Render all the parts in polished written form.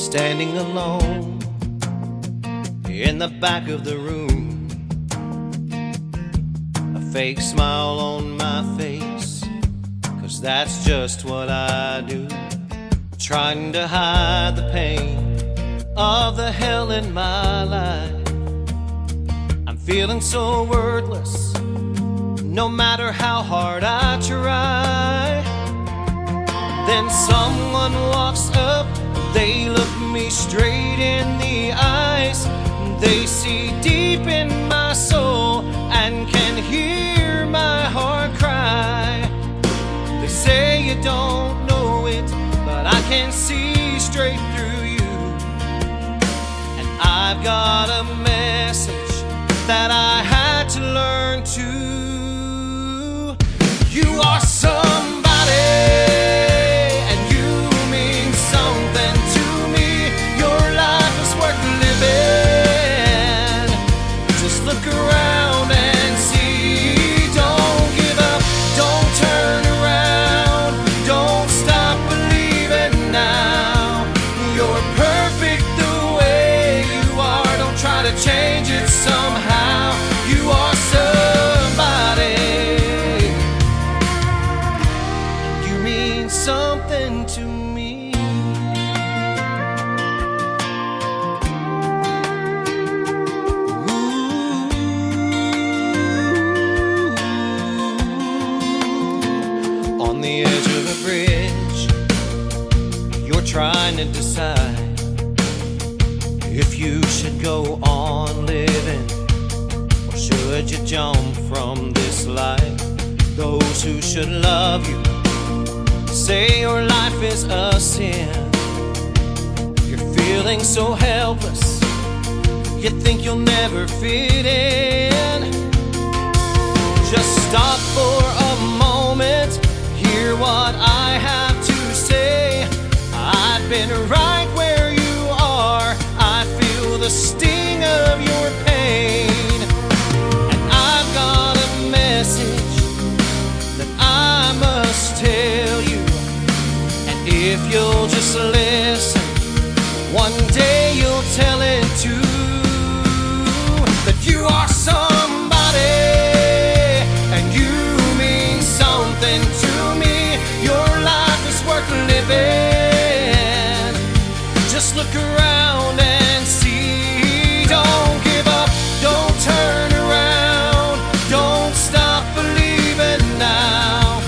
standing alone in the back of the room, a fake smile on my face, 'cause that's just what I do, trying to hide the pain of the hell in my life. I'm feeling so worthless, no matter how hard I try. Then someone walks up, they look me straight in the eyes. They see deep in my soul and can hear my heart cry. They say you don't know it, but I can see straight through you. And I've got a message that I had to learn to. You are somebody, and you mean something to me. Your life is worth living. Just look around and see. Don't give up, don't turn around, don't stop believing now. You're perfect the way you are, don't try to change it somehow. You are somebody, you mean something to me. Ooh. On the edge of a bridge, you're trying to decide if you should go on living, or should you jump from this life? Those who should love you say your life is a sin. You're feeling so helpless, you think you'll never fit in. Just stop for a moment, hear what I have to say. I've been right where you are, I feel the sting of your pain. And I've got a message that I must tell you. And if you'll just listen, one day you'll tell it too. That you are somebody, and you mean something to me. Your life is worth living. Just look around and see. Don't give up, don't turn around, don't stop believing now.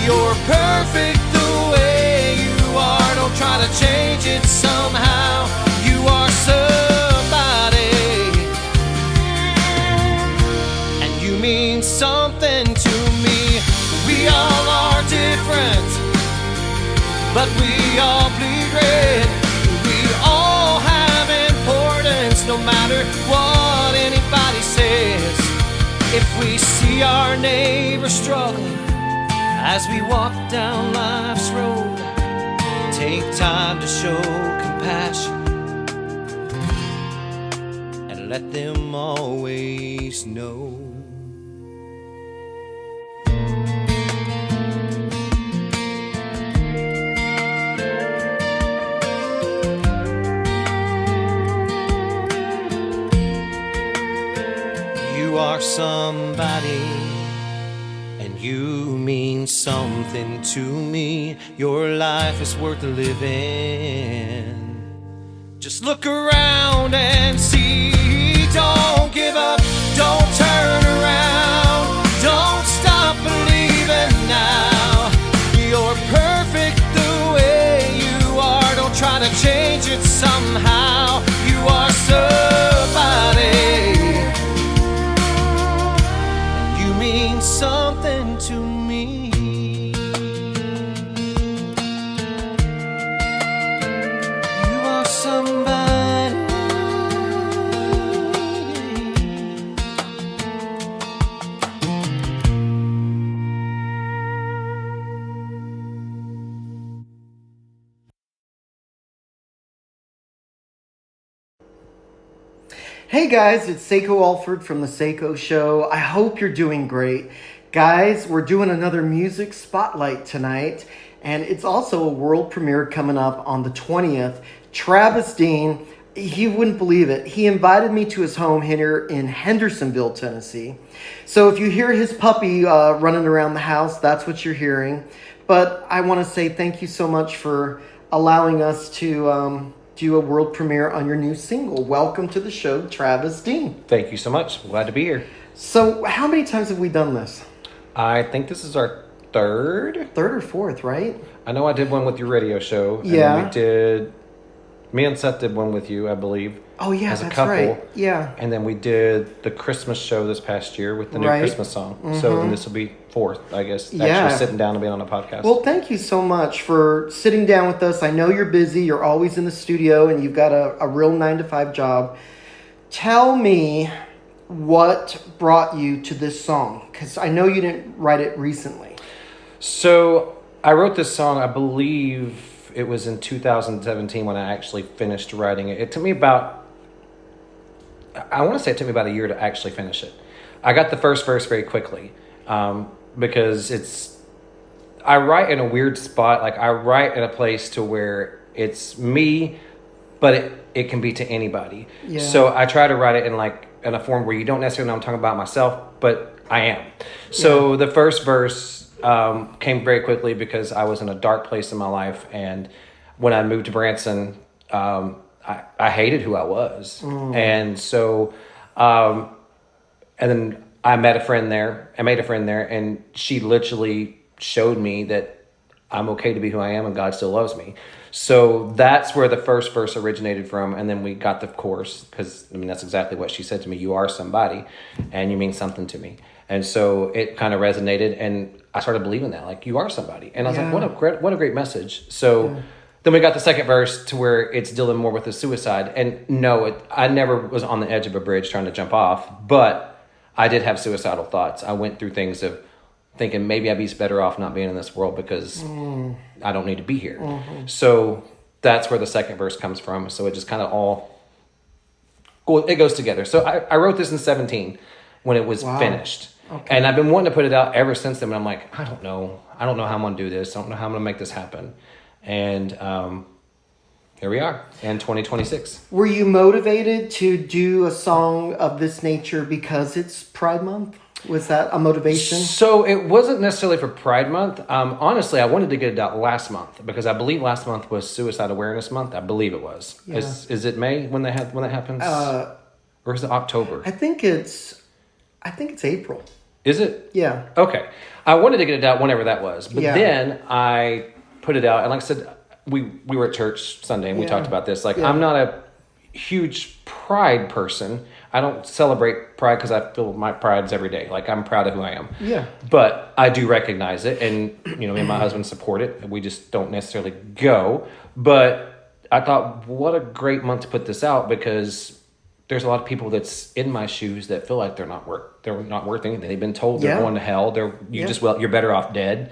You're perfect the way you are, don't try to change it somehow. You are somebody, and you mean something to me. We all are different, but we all bleed red. We all have importance, no matter what anybody says. If we see our neighbor struggling as we walk down life's road, take time to show compassion and let them always know. You are somebody, and you mean something to me. Your life is worth living. Just look around and see. Don't give up, don't turn around, don't stop believing now. You're perfect the way you are, don't try to change it somehow. You are somebody, you mean something to me. You are somebody, Hey guys, it's Seiko Alford from The Seiko Show. I hope you're doing great. Guys, we're doing another music spotlight tonight, And it's also a world premiere coming up on the 20th. Travis Dean, he wouldn't believe it. He invited me to his home here in Hendersonville, Tennessee. So if you hear his puppy running around the house, that's what you're hearing. But I want to say thank you so much for allowing us to do a world premiere on your new single. Welcome to the show, Travis Dean. Thank you so much. I'm glad to be here. So how many times have we done this? I think this is our third or fourth, right? I know I did one with your radio show. And Yeah. then me and Seth did one with you, I believe. Oh, yeah, as a that's couple. right. Yeah. And then we did the Christmas show this past year with the new Right. Christmas song. So then this will be fourth, I guess, Yeah. actually sitting down and being on a podcast. Well, thank you so much for sitting down with us. I know you're busy. You're always in the studio, and you've got a real 9-to-5 job. Tell me what brought you to this song, because I know you didn't write it recently. So I wrote this song, I believe it was in 2017 when I actually finished writing it. It took me about, I want to say it took me about a year to actually finish it. I got the first verse very quickly because I write in a weird spot. Like I write in a place to where it's me, but it can be to anybody. Yeah. So I try to write it in a form where you don't necessarily know I'm talking about myself, but I am. So the first verse came very quickly because I was in a dark place in my life, and when I moved to Branson, I hated who I was, and so and then I made a friend there, and she literally showed me that I'm okay to be who I am, and God still loves me. So that's where the first verse originated from, and then we got the chorus because that's exactly what she said to me. You are somebody, and you mean something to me. And so it kind of resonated, and I started believing that, like, you are somebody. And I was like, what a great message. So then we got the second verse to where it's dealing more with the suicide. And no, I never was on the edge of a bridge trying to jump off, but I did have suicidal thoughts. I went through things of thinking maybe I'd be better off not being in this world because I don't need to be here. So that's where the second verse comes from. So it just kind of it goes together. So I wrote this in 2017 when it was finished. Okay. And I've been wanting to put it out ever since then, but I'm like, I don't know how I'm going to do this. I don't know how I'm going to make this happen. And here we are in 2026. Were you motivated to do a song of this nature because it's Pride Month? Was that a motivation? So it wasn't necessarily for Pride Month. Honestly, I wanted to get it out last month because I believe last month was Suicide Awareness Month. I believe it was. Yeah. Is it May when that happens? Or is it October? I think it's April. Is it? Yeah. Okay. I wanted to get it out whenever that was. But then I put it out. And like I said, we were at church Sunday and we talked about this. Like, I'm not a huge pride person. I don't celebrate pride because I feel my pride's every day. Like, I'm proud of who I am. Yeah. But I do recognize it. And, me and my husband support it. We just don't necessarily go. But I thought, what a great month to put this out because there's a lot of people that's in my shoes that feel like they're not worth anything. They've been told they're going to hell. You're better off dead.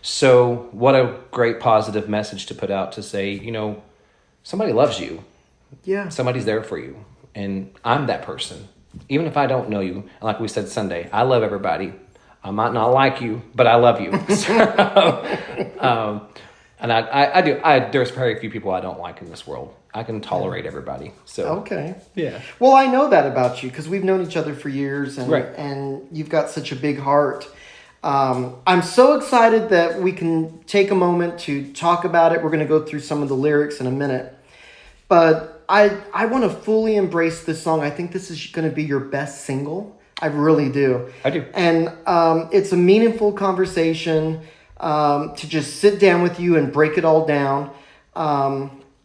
So what a great positive message to put out to say, somebody loves you. Yeah. Somebody's there for you. And I'm that person. Even if I don't know you, like we said Sunday, I love everybody. I might not like you, but I love you. And I do. There's very few people I don't like in this world. I can tolerate everybody. So okay, yeah. Well, I know that about you because we've known each other for years, and right. and you've got such a big heart. I'm so excited that we can take a moment to talk about it. We're going to go through some of the lyrics in a minute, but I want to fully embrace this song. I think this is going to be your best single. I really do. I do. And it's a meaningful conversation to just sit down with you and break it all down.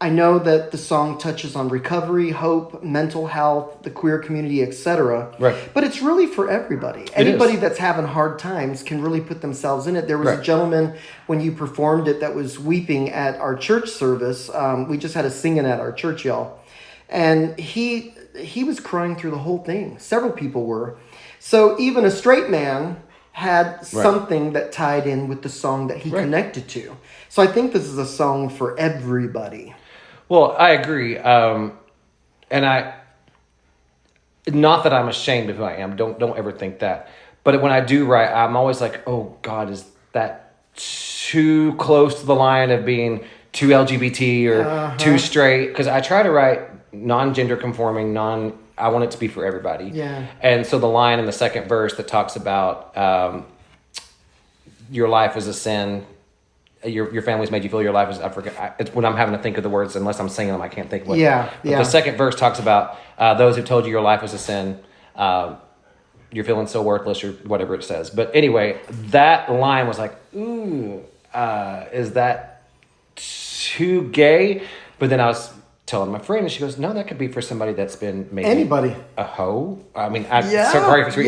I know that the song touches on recovery, hope, mental health, the queer community, etc. Right. But it's really for everybody. Anybody that's having hard times can really put themselves in it. There was a gentleman when you performed it that was weeping at our church service. We just had a singing at our church, y'all. And he was crying through the whole thing. Several people were. So even a straight man had something that tied in with the song that he connected to. So I think this is a song for everybody. Well, I agree. And not that I'm ashamed of who I am. Don't ever think that. But when I do write, I'm always like, oh God, is that too close to the line of being too LGBT or too straight, because I try to write non-gender conforming, I want it to be for everybody. Yeah. And so the line in the second verse that talks about your life is a sin, your family's made you feel your life is, I forget, it's when I'm having to think of the words, unless I'm singing them, I can't think of what. But the second verse talks about those who told you your life was a sin, you're feeling so worthless, or whatever it says. But anyway, that line was like, ooh, is that too gay? But then I was telling my friend, and she goes, no, that could be for somebody that's been maybe anybody, a hoe. I mean, sorry for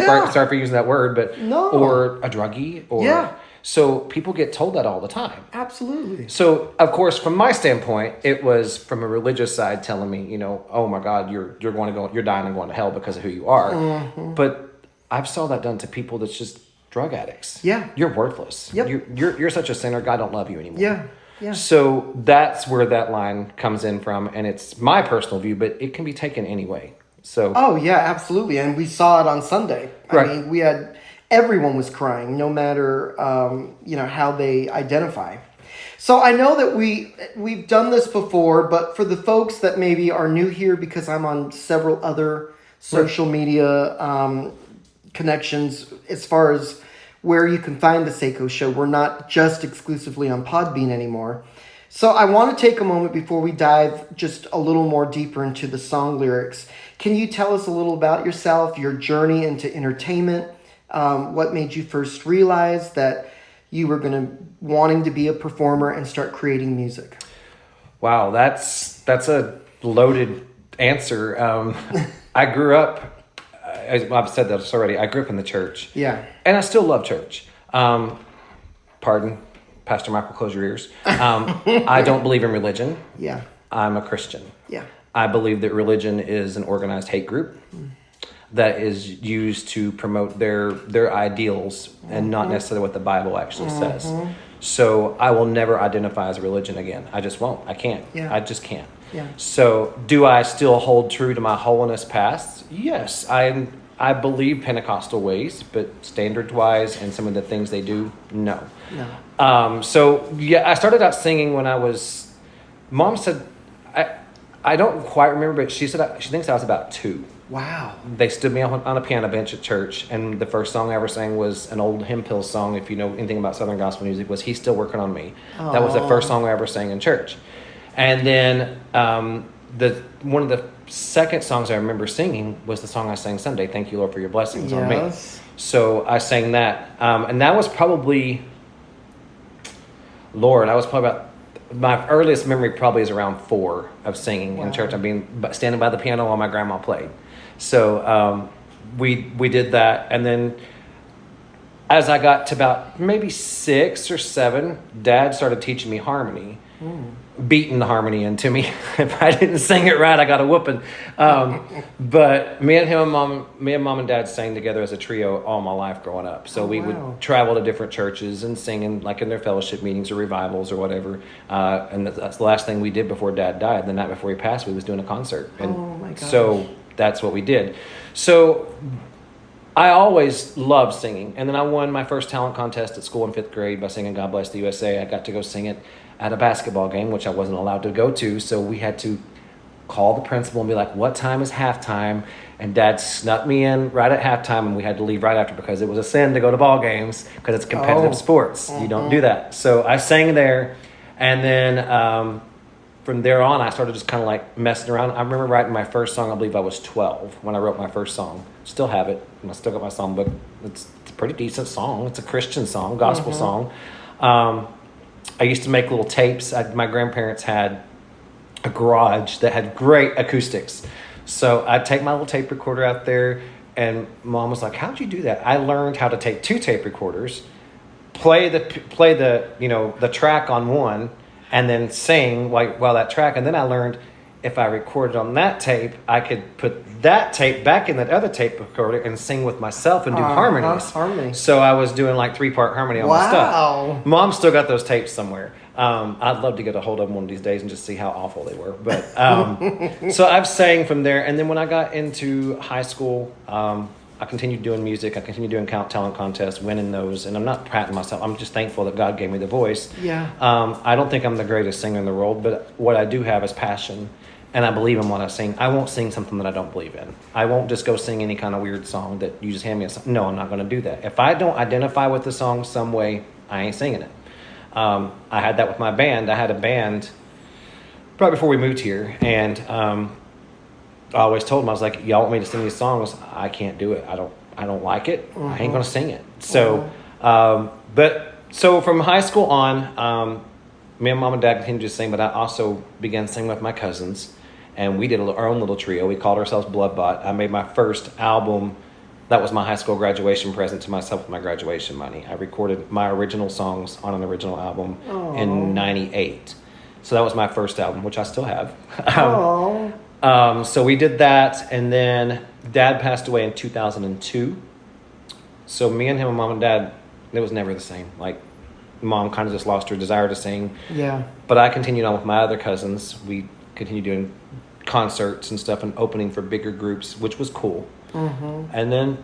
using that word, but or a druggie, or so people get told that all the time. Absolutely. So of course, from my standpoint, it was from a religious side telling me, you know, oh my God, you're dying and going to hell because of who you are. Mm-hmm. But I've saw that done to people that's just drug addicts. Yeah, you're worthless. Yep. You're such a sinner. God don't love you anymore. Yeah. Yeah. So that's where that line comes in from, and it's my personal view, but it can be taken anyway. So. Oh yeah, absolutely, and we saw it on Sunday. Right. I mean, everyone was crying, no matter how they identify. So I know that we've done this before, but for the folks that maybe are new here, because I'm on several other social media connections as far as where you can find the Seiko Show. We're not just exclusively on Podbean anymore. So I want to take a moment before we dive just a little more deeper into the song lyrics. Can you tell us a little about yourself, your journey into entertainment, what made you first realize that you were wanting to be a performer and start creating music? Wow, that's a loaded answer. I grew up, I've said this already, I grew up in the church. Yeah. And I still love church. Pardon, Pastor Michael, close your ears. I don't believe in religion. Yeah. I'm a Christian. Yeah. I believe that religion is an organized hate group that is used to promote their ideals and not necessarily what the Bible actually says. So I will never identify as a religion again. I just won't. I can't. Yeah. I just can't. Yeah. So do I still hold true to my holiness past? Yes. I believe Pentecostal ways, but standards-wise and some of the things they do, no. So yeah, I started out singing when Mom said, I don't quite remember, but she said she thinks I was about 2. Wow. They stood me on a piano bench at church, and the first song I ever sang was an old hymn song. If you know anything about Southern gospel music, was "He's Still Working on Me." Aww. That was the first song I ever sang in church. And then one of the second songs I remember singing was the song I sang Sunday, "Thank You, Lord, for Your Blessings on Me." So I sang that, and that was probably, about, my earliest memory probably is around 4 of singing in church. Standing by the piano while my grandma played. So we did that, and then as I got to about maybe 6 or 7, Dad started teaching me harmony, beating the harmony into me. If I didn't sing it right, I got a whooping. But me and Mom and Dad sang together as a trio all my life growing up. So we would travel to different churches and sing like in their fellowship meetings or revivals or whatever. And that's the last thing we did before Dad died. The night before he passed, we was doing a concert. And oh my gosh. So that's what we did. So I always loved singing. And then I won my first talent contest at school in 5th grade by singing "God Bless the USA." I got to go sing it at a basketball game, which I wasn't allowed to go to. So we had to call the principal and be like, what time is halftime? And Dad snuck me in right at halftime, and we had to leave right after because it was a sin to go to ball games because it's competitive sports. You don't do that. So I sang there. And then from there on, I started just kind of like messing around. I remember writing my first song, I believe I was 12 when I wrote my first song. Still have it. And I still got my songbook. It's a pretty decent song. It's a Christian song, gospel song. I used to make little tapes. My grandparents had a garage that had great acoustics. So I'd take my little tape recorder out there, and Mom was like, how'd you do that? I learned how to take 2 tape recorders, play the track on one, and then sing while that track. And then I learned if I recorded on that tape, I could put that tape back in that other tape recorder and sing with myself and do harmonies. So I was doing like 3-part harmony on my stuff. Mom still got those tapes somewhere. I'd love to get a hold of them one of these days and just see how awful they were. But so I've sang from there. And then when I got into high school, I continued doing music. I continued doing talent contests, winning those. And I'm not patting myself. I'm just thankful that God gave me the voice. Yeah. I don't think I'm the greatest singer in the world, but what I do have is passion. And I believe in what I sing. I won't sing something that I don't believe in. I won't just go sing any kind of weird song that you just hand me a song. No, I'm not going to do that. If I don't identify with the song some way, I ain't singing it. I had that with my band. I had a band probably before we moved here. And I always told them, I was like, y'all want me to sing these songs? I can't do it. I don't like it. I ain't going to sing it. So, so from high school on, me and mom and dad continued to sing, but I also began singing with my cousins. And we did our own little trio. We called ourselves Bloodbot. I made my first album. That was my high school graduation present to myself with my graduation money. I recorded my original songs on an original album in 98. So that was my first album, which I still have. So we did that. And then Dad passed away in 2002. So me and him and Mom and Dad, it was never the same. Like, Mom kind of just lost her desire to sing. Yeah. But I continued on with my other cousins. We continued doing concerts and stuff and opening for bigger groups, which was cool. And then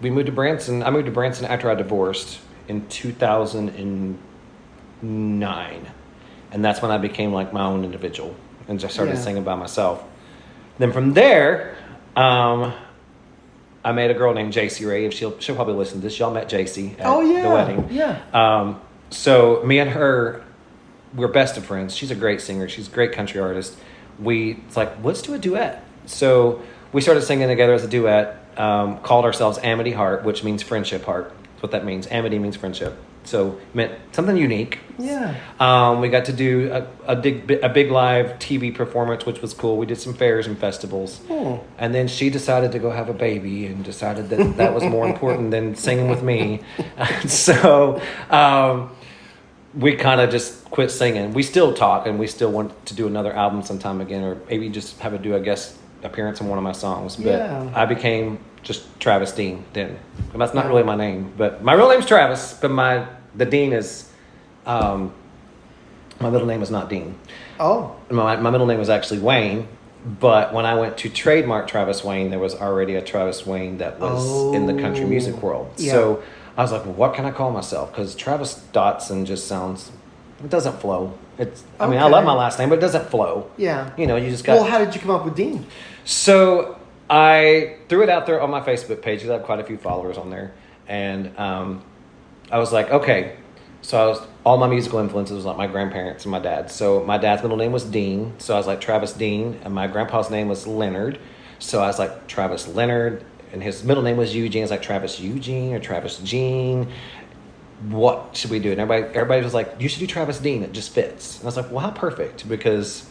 we moved to Branson. I moved to Branson after I divorced in 2009. And that's when I became like my own individual and just started singing by myself. Then from there, I met a girl named JC Ray, and she'll probably listen to this. Y'all met JC at the wedding. Yeah. So me and her, we're best of friends. She's a great singer. She's a great country artist. It's like, let's do a duet. So we started singing together as a duet, called ourselves Amity Heart, which means friendship heart. That's what that means. Amity means friendship. So it meant something unique. Yeah. We got to do a big live TV performance, which was cool. We did some fairs and festivals. And then she decided to go have a baby and decided that was more important than singing with me. So we kind of just quit singing. We still talk, and we still want to do another album sometime again, or maybe just do a guest appearance in one of my songs. But I became just Travis Dean then. And that's not really my name, but my real name's Travis, but the Dean is, my middle name is not Dean. Oh. My middle name was actually Wayne, but when I went to trademark Travis Wayne, there was already a Travis Wayne that was in the country music world. Yeah. So I was like, well, what can I call myself? Because Travis Dotson just sounds, it doesn't flow. I mean, I love my last name, but it doesn't flow. Yeah. You know, you just got... Well, how did you come up with Dean? So I threw it out there on my Facebook page, because I have quite a few followers on there. And I was like, okay. So all my musical influences was like my grandparents and my dad. So my dad's middle name was Dean. So I was like Travis Dean. And my grandpa's name was Leonard. So I was like Travis Leonard. And his middle name was Eugene. It's like Travis Eugene or Travis Gene. What should we do? And everybody was like, you should do Travis Dean. It just fits. And I was like, well, how perfect? Because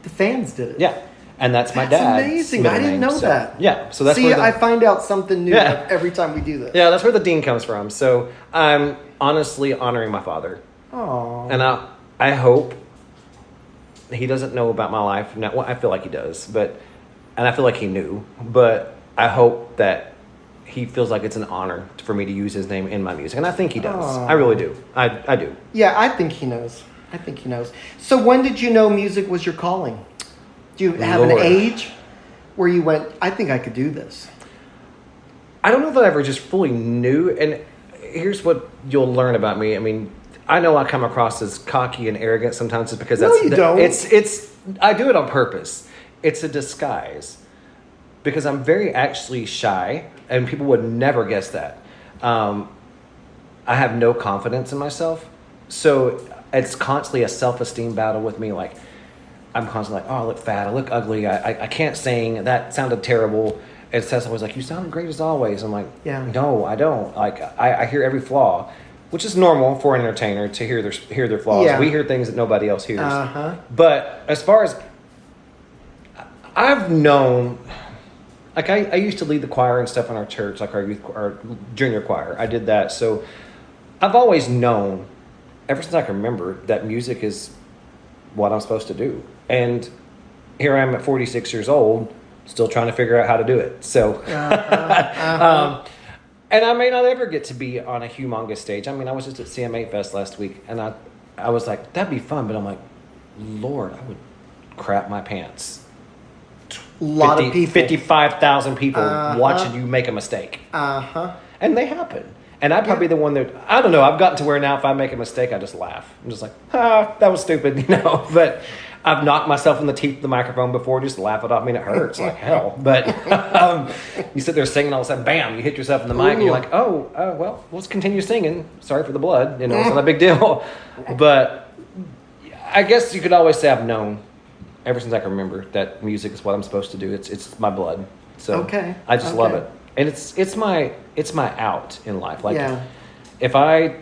the fans did it. Yeah. And that's my dad's amazing. I didn't know that. Yeah. So that's I find out something new every time we do this. Yeah, that's where the Dean comes from. So I'm honestly honoring my father. Oh. And I hope he doesn't know about my life. Now, well, I feel like he does, and I feel like he knew, but I hope that he feels like it's an honor for me to use his name in my music. And I think he does. Aww. I really do. I do. Yeah, I think he knows. So when did you know music was your calling? Do you have an age where you went, I think I could do this? I don't know that I ever just fully knew. And here's what you'll learn about me. I mean, I know I come across as cocky and arrogant sometimes, just because no, you don't. I do it on purpose. It's a disguise. Because I'm very actually shy, and people would never guess that. I have no confidence in myself. So it's constantly a self-esteem battle with me. Like, I'm constantly like, oh, I look fat, I look ugly, I can't sing, that sounded terrible. And Seth's always like, you sound great as always. I'm like, no, I don't. Like, I hear every flaw, which is normal for an entertainer to hear their flaws. Yeah. We hear things that nobody else hears. But as far as I've known... Like, I used to lead the choir and stuff in our church, like our junior choir. I did that. So I've always known, ever since I can remember, that music is what I'm supposed to do. And here I am at 46 years old, still trying to figure out how to do it. So, and I may not ever get to be on a humongous stage. I mean, I was just at CMA Fest last week, and I was like, that'd be fun. But I'm like, Lord, I would crap my pants lot of people. 55,000 people watching you make a mistake. And they happen. And I'd probably be the one that, I don't know, I've gotten to where now if I make a mistake, I just laugh. I'm just like, that was stupid, But I've knocked myself in the teeth of the microphone before, just laugh it off. I mean, it hurts like hell. But you sit there singing, all of a sudden, bam, you hit yourself in the mic, and you're like, well, let's continue singing. Sorry for the blood. It's not a big deal. But I guess you could always say I've known, ever since I can remember, that music is what I'm supposed to do. It's my blood. So I just love it. And it's my out in life. Like if I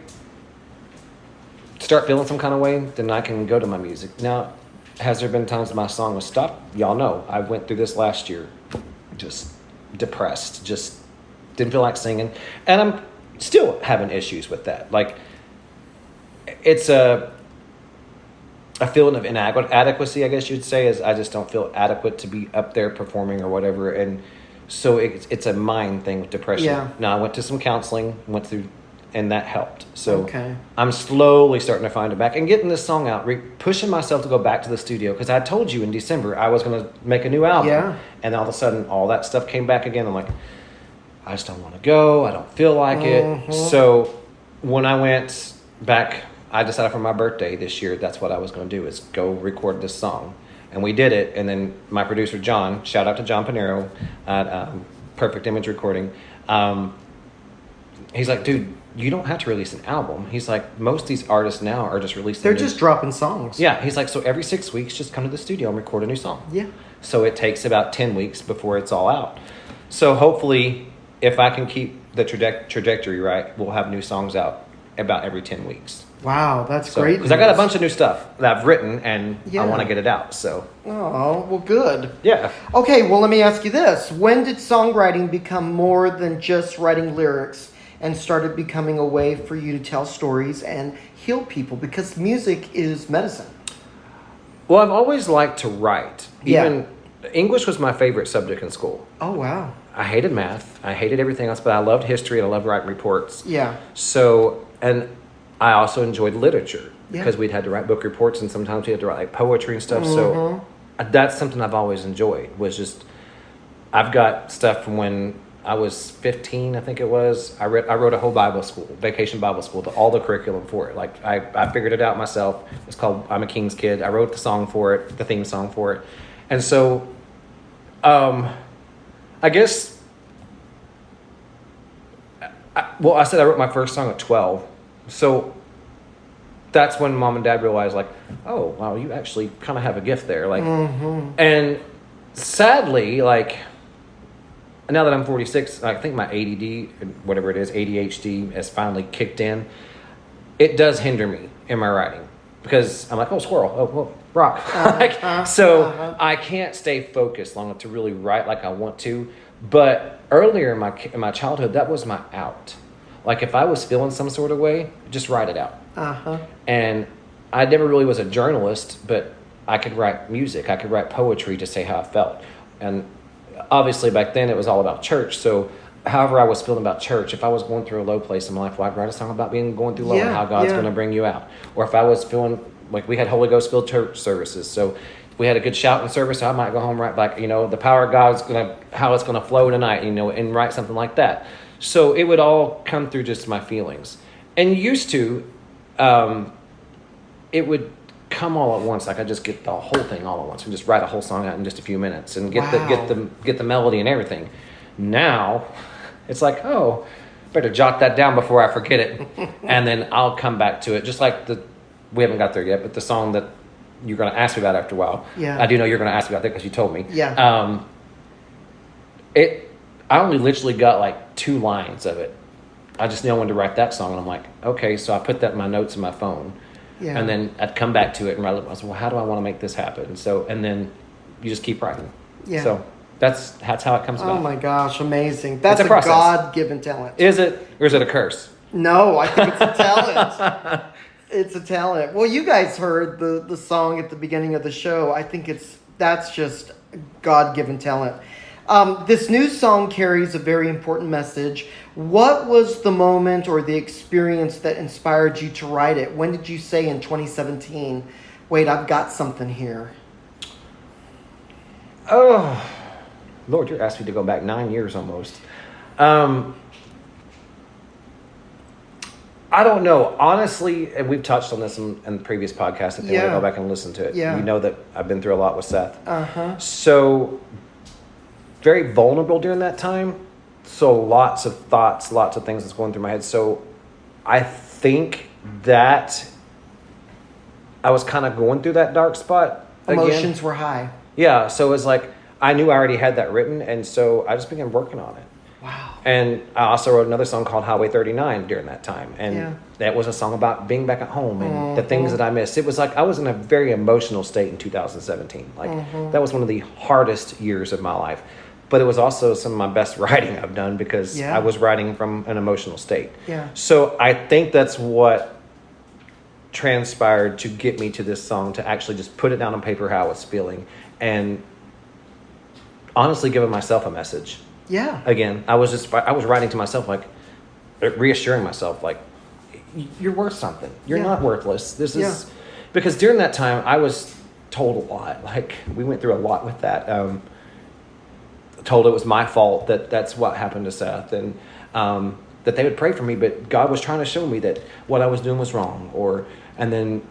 start feeling some kind of way, then I can go to my music. Now, has there been times my song was stopped? Y'all know. I went through this last year. Just depressed. Just didn't feel like singing. And I'm still having issues with that. Like, it's a feeling of inadequacy, I guess you'd say, is I just don't feel adequate to be up there performing or whatever. And so it's a mind thing with depression. Yeah. Now, I went to some counseling, and that helped. So I'm slowly starting to find it back and getting this song out, pushing myself to go back to the studio, because I told you in December I was going to make a new album. Yeah. And all of a sudden, all that stuff came back again. I'm like, I just don't want to go. I don't feel like it. So when I went back, I decided for my birthday this year, that's what I was going to do, is go record this song. And we did it. And then my producer, John, shout out to John Panero at Perfect Image Recording. He's like, dude, you don't have to release an album. He's like, most of these artists now are just releasing. They're just dropping songs. Yeah. He's like, so every 6 weeks, just come to the studio and record a new song. Yeah. So it takes about 10 weeks before it's all out. So hopefully, if I can keep the trajectory right, we'll have new songs out about every 10 weeks. Wow, that's great. Because I got a bunch of new stuff that I've written, and I want to get it out. So. Oh, well, good. Yeah. Okay, well, let me ask you this. When did songwriting become more than just writing lyrics and started becoming a way for you to tell stories and heal people? Because music is medicine. Well, I've always liked to write. Even English was my favorite subject in school. Oh, wow. I hated math. I hated everything else, but I loved history and I loved writing reports. Yeah. So, and I also enjoyed literature because we'd had to write book reports, and sometimes we had to write like poetry and stuff. So that's something I've always enjoyed, was just, I've got stuff from when I was 15, I think it was. I wrote a whole vacation Bible school, all the curriculum for it. Like I figured it out myself. It's called I'm a King's Kid. I wrote the song for it, the theme song for it. And so, I guess, I said I wrote my first song at 12. So that's when Mom and Dad realized, like, oh, wow, you actually kind of have a gift there. Like, and sadly, like, now that I'm 46, I think my ADD, whatever it is, ADHD has finally kicked in. It does hinder me in my writing because I'm like, oh, squirrel, oh, rock. I can't stay focused long enough to really write like I want to. But earlier in my childhood, that was my out. Like if I was feeling some sort of way, just write it out. And I never really was a journalist, but I could write music. I could write poetry to say how I felt. And obviously back then it was all about church. So however I was feeling about church, if I was going through a low place in my life, well, I'd write a song about going through low and how God's going to bring you out. Or if I was feeling like we had Holy Ghost filled church services. So if we had a good shouting service, I might go home right back, the power of God's how it's going to flow tonight, and write something like that. So it would all come through just my feelings. And used to, it would come all at once. Like I just get the whole thing all at once and just write a whole song out in just a few minutes and get the melody and everything. Now it's like, oh, better jot that down before I forget it. And then I'll come back to it. Just like we haven't got there yet, but the song that you're going to ask me about after a while. Yeah. I do know you're going to ask me about that because you told me. Yeah. I only literally got like 2 lines of it. I just know when to write that song. And I'm like, okay, so I put that in my notes in my phone. Yeah. And then I'd come back to it and write it. I was, well, how do I want to make this happen? And then you just keep writing. Yeah. So that's how it comes about. Oh my gosh, amazing. That's a God-given talent. Is it? Or is it a curse? No, I think it's a talent. It's a talent. Well, you guys heard the song at the beginning of the show. I think that's just God-given talent. This new song carries a very important message. What was the moment or the experience that inspired you to write it? When did you say in 2017, wait, I've got something here? Oh, Lord, you're asking me to go back 9 years almost. I don't know. Honestly, and we've touched on this in the previous podcast. If you want to go back and listen to it. Yeah. You know that I've been through a lot with Seth. Uh-huh. So, very vulnerable during that time. So, lots of thoughts, lots of things that's going through my head. So, I think that I was kind of going through that dark spot again. Emotions were high. Yeah. So, it was like, I knew I already had that written. And so, I just began working on it. Wow. And I also wrote another song called Highway 39 during that time. And that was a song about being back at home and the things that I missed. It was like I was in a very emotional state in 2017. Like that was one of the hardest years of my life. But it was also some of my best writing I've done because I was writing from an emotional state. Yeah. So I think that's what transpired to get me to this song, to actually just put it down on paper how I was feeling and honestly giving myself a message. Yeah. Again, I was writing to myself, like reassuring myself, like you're worth something. You're not worthless. This is because during that time I was told a lot. Like we went through a lot with that. Told it was my fault that's what happened to Seth, and that they would pray for me, but God was trying to show me that what I was doing was wrong. And then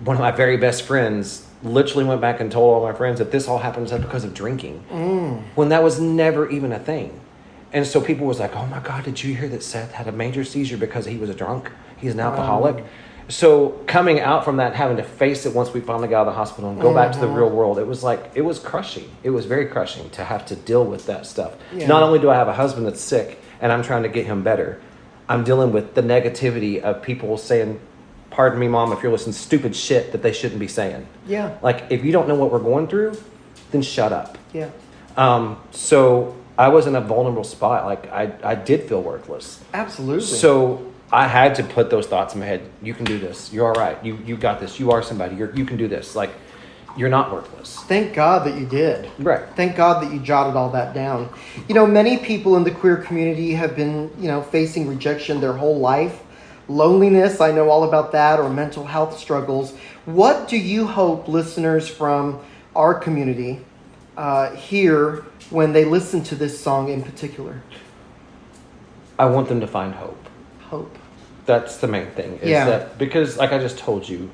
one of my very best friends literally went back and told all my friends that this all happened because of drinking, when that was never even a thing. And so people was like, oh my God, did you hear that Seth had a major seizure because he was a drunk? He's an alcoholic. So coming out from that, having to face it once we finally got out of the hospital and go back to the real world, it was crushing. It was very crushing to have to deal with that stuff. Yeah. Not only do I have a husband that's sick and I'm trying to get him better, I'm dealing with the negativity of people saying, pardon me, Mom, if you're listening, stupid shit that they shouldn't be saying. Yeah. Like, if you don't know what we're going through, then shut up. Yeah. So I was in a vulnerable spot. Like, I did feel worthless. Absolutely. So I had to put those thoughts in my head. You can do this. You're all right. You got this. You are somebody. You can do this. Like, you're not worthless. Thank God that you did. Right. Thank God that you jotted all that down. You know, many people in the queer community have been, facing rejection their whole life. Loneliness, I know all about that, or mental health struggles. What do you hope listeners from our community hear when they listen to this song in particular? I want them to find hope. Hope. That's the main thing. That because, like I just told you,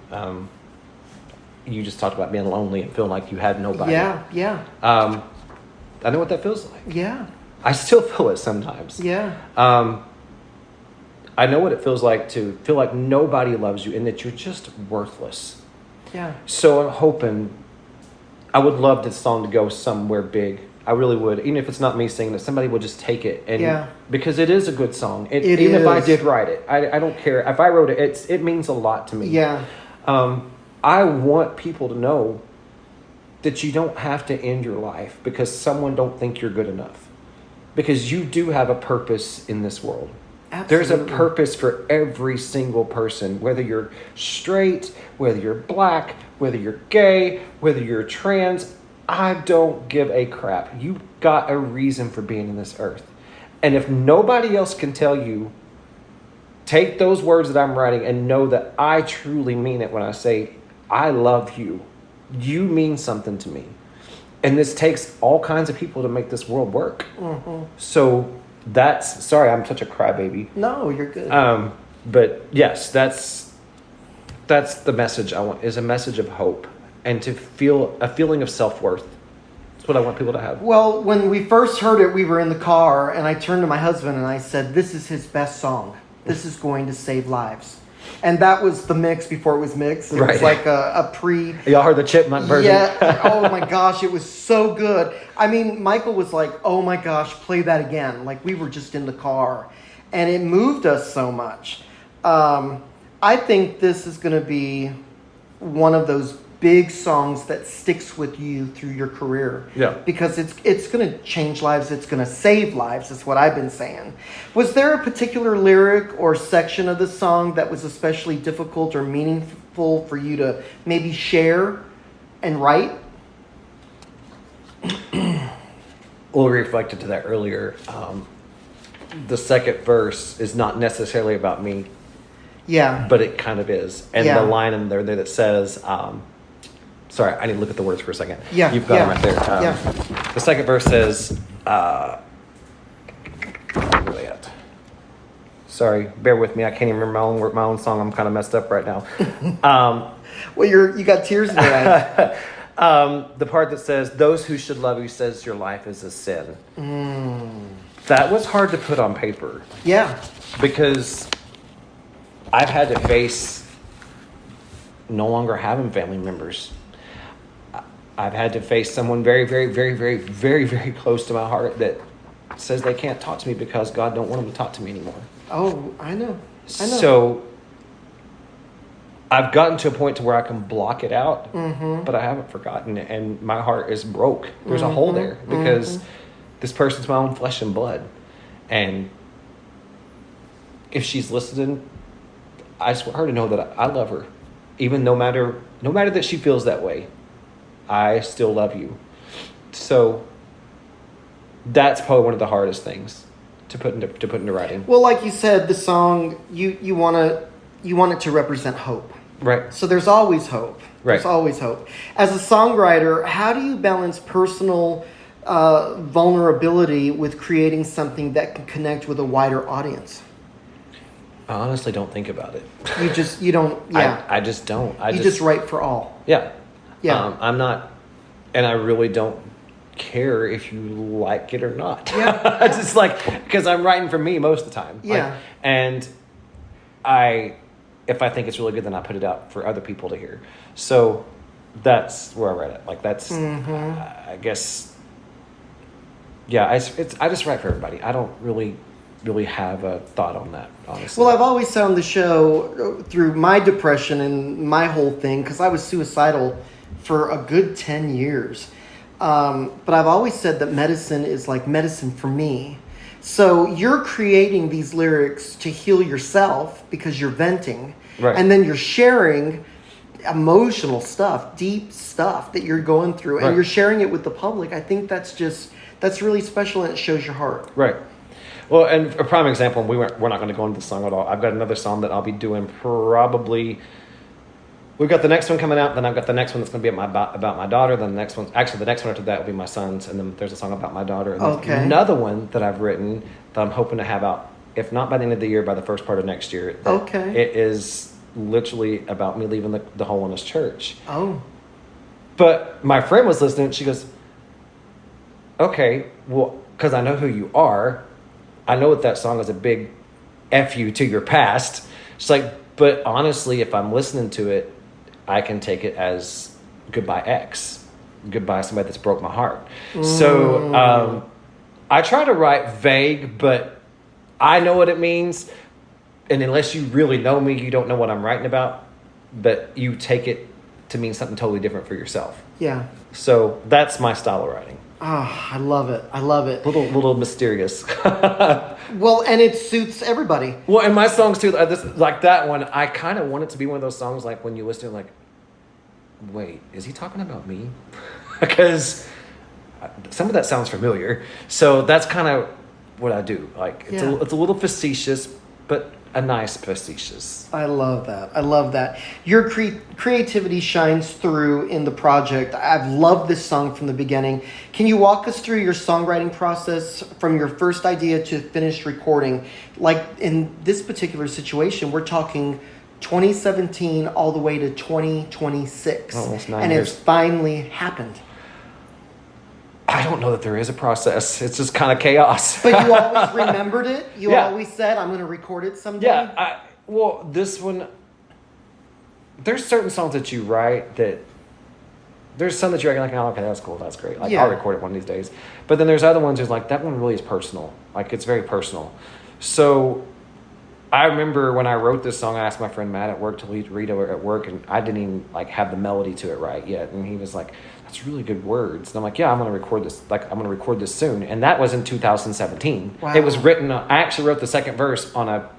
you just talked about being lonely and feeling like you had nobody. Yeah. I know what that feels like. Yeah. I still feel it sometimes. Yeah. I know what it feels like to feel like nobody loves you and that you're just worthless. Yeah. So I'm hoping, I would love this song to go somewhere big. I really would. Even if it's not me singing it, somebody would just take it. And because it is a good song. Even if I did write it. I don't care. If I wrote it, it means a lot to me. Yeah. I want people to know that you don't have to end your life because someone don't think you're good enough. Because you do have a purpose in this world. Absolutely. There's a purpose for every single person, whether you're straight, whether you're black, whether you're gay, whether you're trans. I don't give a crap. You got a reason for being in this earth. And if nobody else can tell you, take those words that I'm writing and know that I truly mean it when I say, I love you. You mean something to me. And this takes all kinds of people to make this world work. Mm-hmm. So sorry, I'm such a crybaby. No, you're good. But yes, that's the message I want, is a message of hope and to feel a feeling of self-worth. That's what I want people to have. Well, when we first heard it, we were in the car and I turned to my husband and I said, this is his best song. This is going to save lives. And that was the mix before it was mixed. It was like a pre... Y'all heard the Chipmunk version? Yeah. Oh my gosh, it was so good. I mean, Michael was like, oh my gosh, play that again. Like we were just in the car. And it moved us so much. I think this is going to be one of those big songs that sticks with you through your career. Yeah. Because it's going to change lives. It's going to save lives. That's what I've been saying. Was there a particular lyric or section of the song that was especially difficult or meaningful for you to maybe share and write? Well, we reflected to that earlier. The second verse is not necessarily about me. Yeah. But it kind of is. And the line in there that says... sorry, I need to look at the words for a second. Yeah. You've got them right there. The second verse says, Really at? Sorry, bear with me. I can't even remember my own song. I'm kind of messed up right now. Well, you got tears in your eyes. The part that says, "Those who should love you says your life is a sin." That was hard to put on paper. Yeah. Because I've had to face no longer having family members. I've had to face someone very, very, very, very, very, very close to my heart that says they can't talk to me because God don't want them to talk to me anymore. Oh, I know. So I've gotten to a point to where I can block it out, but I haven't forgotten it, and my heart is broke. There's a hole there because this person's my own flesh and blood, and if she's listening, I just want her to know that I love her, even no matter that she feels that way. I still love you. So that's probably one of the hardest things to put into writing. Well, like you said, the song you want it to represent hope. Right. So there's always hope. Right. There's always hope. As a songwriter, how do you balance personal vulnerability with creating something that can connect with a wider audience? I honestly don't think about it. You don't. Yeah. I just don't. You just write for all. Yeah. Yeah. I'm not, and I really don't care if you like it or not. Yeah. It's just like, because I'm writing for me most of the time. Yeah. And if I think it's really good, then I put it out for other people to hear. So that's where I write it. Like that's, I guess, yeah, I just write for everybody. I don't really have a thought on that, honestly. Well, I've always found the show through my depression and my whole thing, because I was suicidal for a good 10 years. But I've always said that medicine is like medicine for me. So you're creating these lyrics to heal yourself because you're venting. Right. And then you're sharing emotional stuff, deep stuff that you're going through. And you're sharing it with the public. I think that's really special, and it shows your heart. Right. Well, and a prime example, we're not going to go into the song at all. I've got another song that I'll be doing probably. We've got the next one coming out, then I've got the next one that's going to be about my daughter. Then the next one after that will be my son's, and then there's a song about my daughter. And there's another one that I've written that I'm hoping to have out, if not by the end of the year, by the first part of next year. Okay. It is literally about me leaving the Holiness Church. Oh. But my friend was listening, and she goes, okay, well, because I know who you are, I know that song is a big F you to your past. She's like, but honestly, if I'm listening to it, I can take it as goodbye ex, goodbye somebody that's broke my heart. So I try to write vague, but I know what it means. And unless you really know me, you don't know what I'm writing about, but you take it to mean something totally different for yourself. Yeah. So that's my style of writing. Oh, I love it. I love it. Little mysterious. Well, and it suits everybody. Well, and my songs too, like that one, I kind of want it to be one of those songs like when you listen to it, like, wait, is he talking about me? Because some of that sounds familiar. So that's kind of what I do. Like, it's a little facetious, but a nice facetious. I love that. I love that. Your creativity shines through in the project. I've loved this song from the beginning. Can you walk us through your songwriting process from your first idea to finished recording? Like in this particular situation, we're talking 2017 all the way to 2026. Almost 9 and years. it's finally happened. I don't know that there is a process. It's just kind of chaos. But you always remembered it? You always said, I'm going to record it someday? Yeah. Well, this one, there's certain songs that you write that, there's some that you're like, oh, okay, that's cool, that's great. Like, I'll record it one of these days. But then there's other ones that's like, that one really is personal. Like, it's very personal. So I remember when I wrote this song, I asked my friend Matt at work to read it at work, and I didn't even like have the melody to it right yet. And he was like, that's really good words. And I'm like, yeah, I'm going to record this. Like, I'm going to record this soon. And that was in 2017. Wow. It was written, I actually wrote the second verse on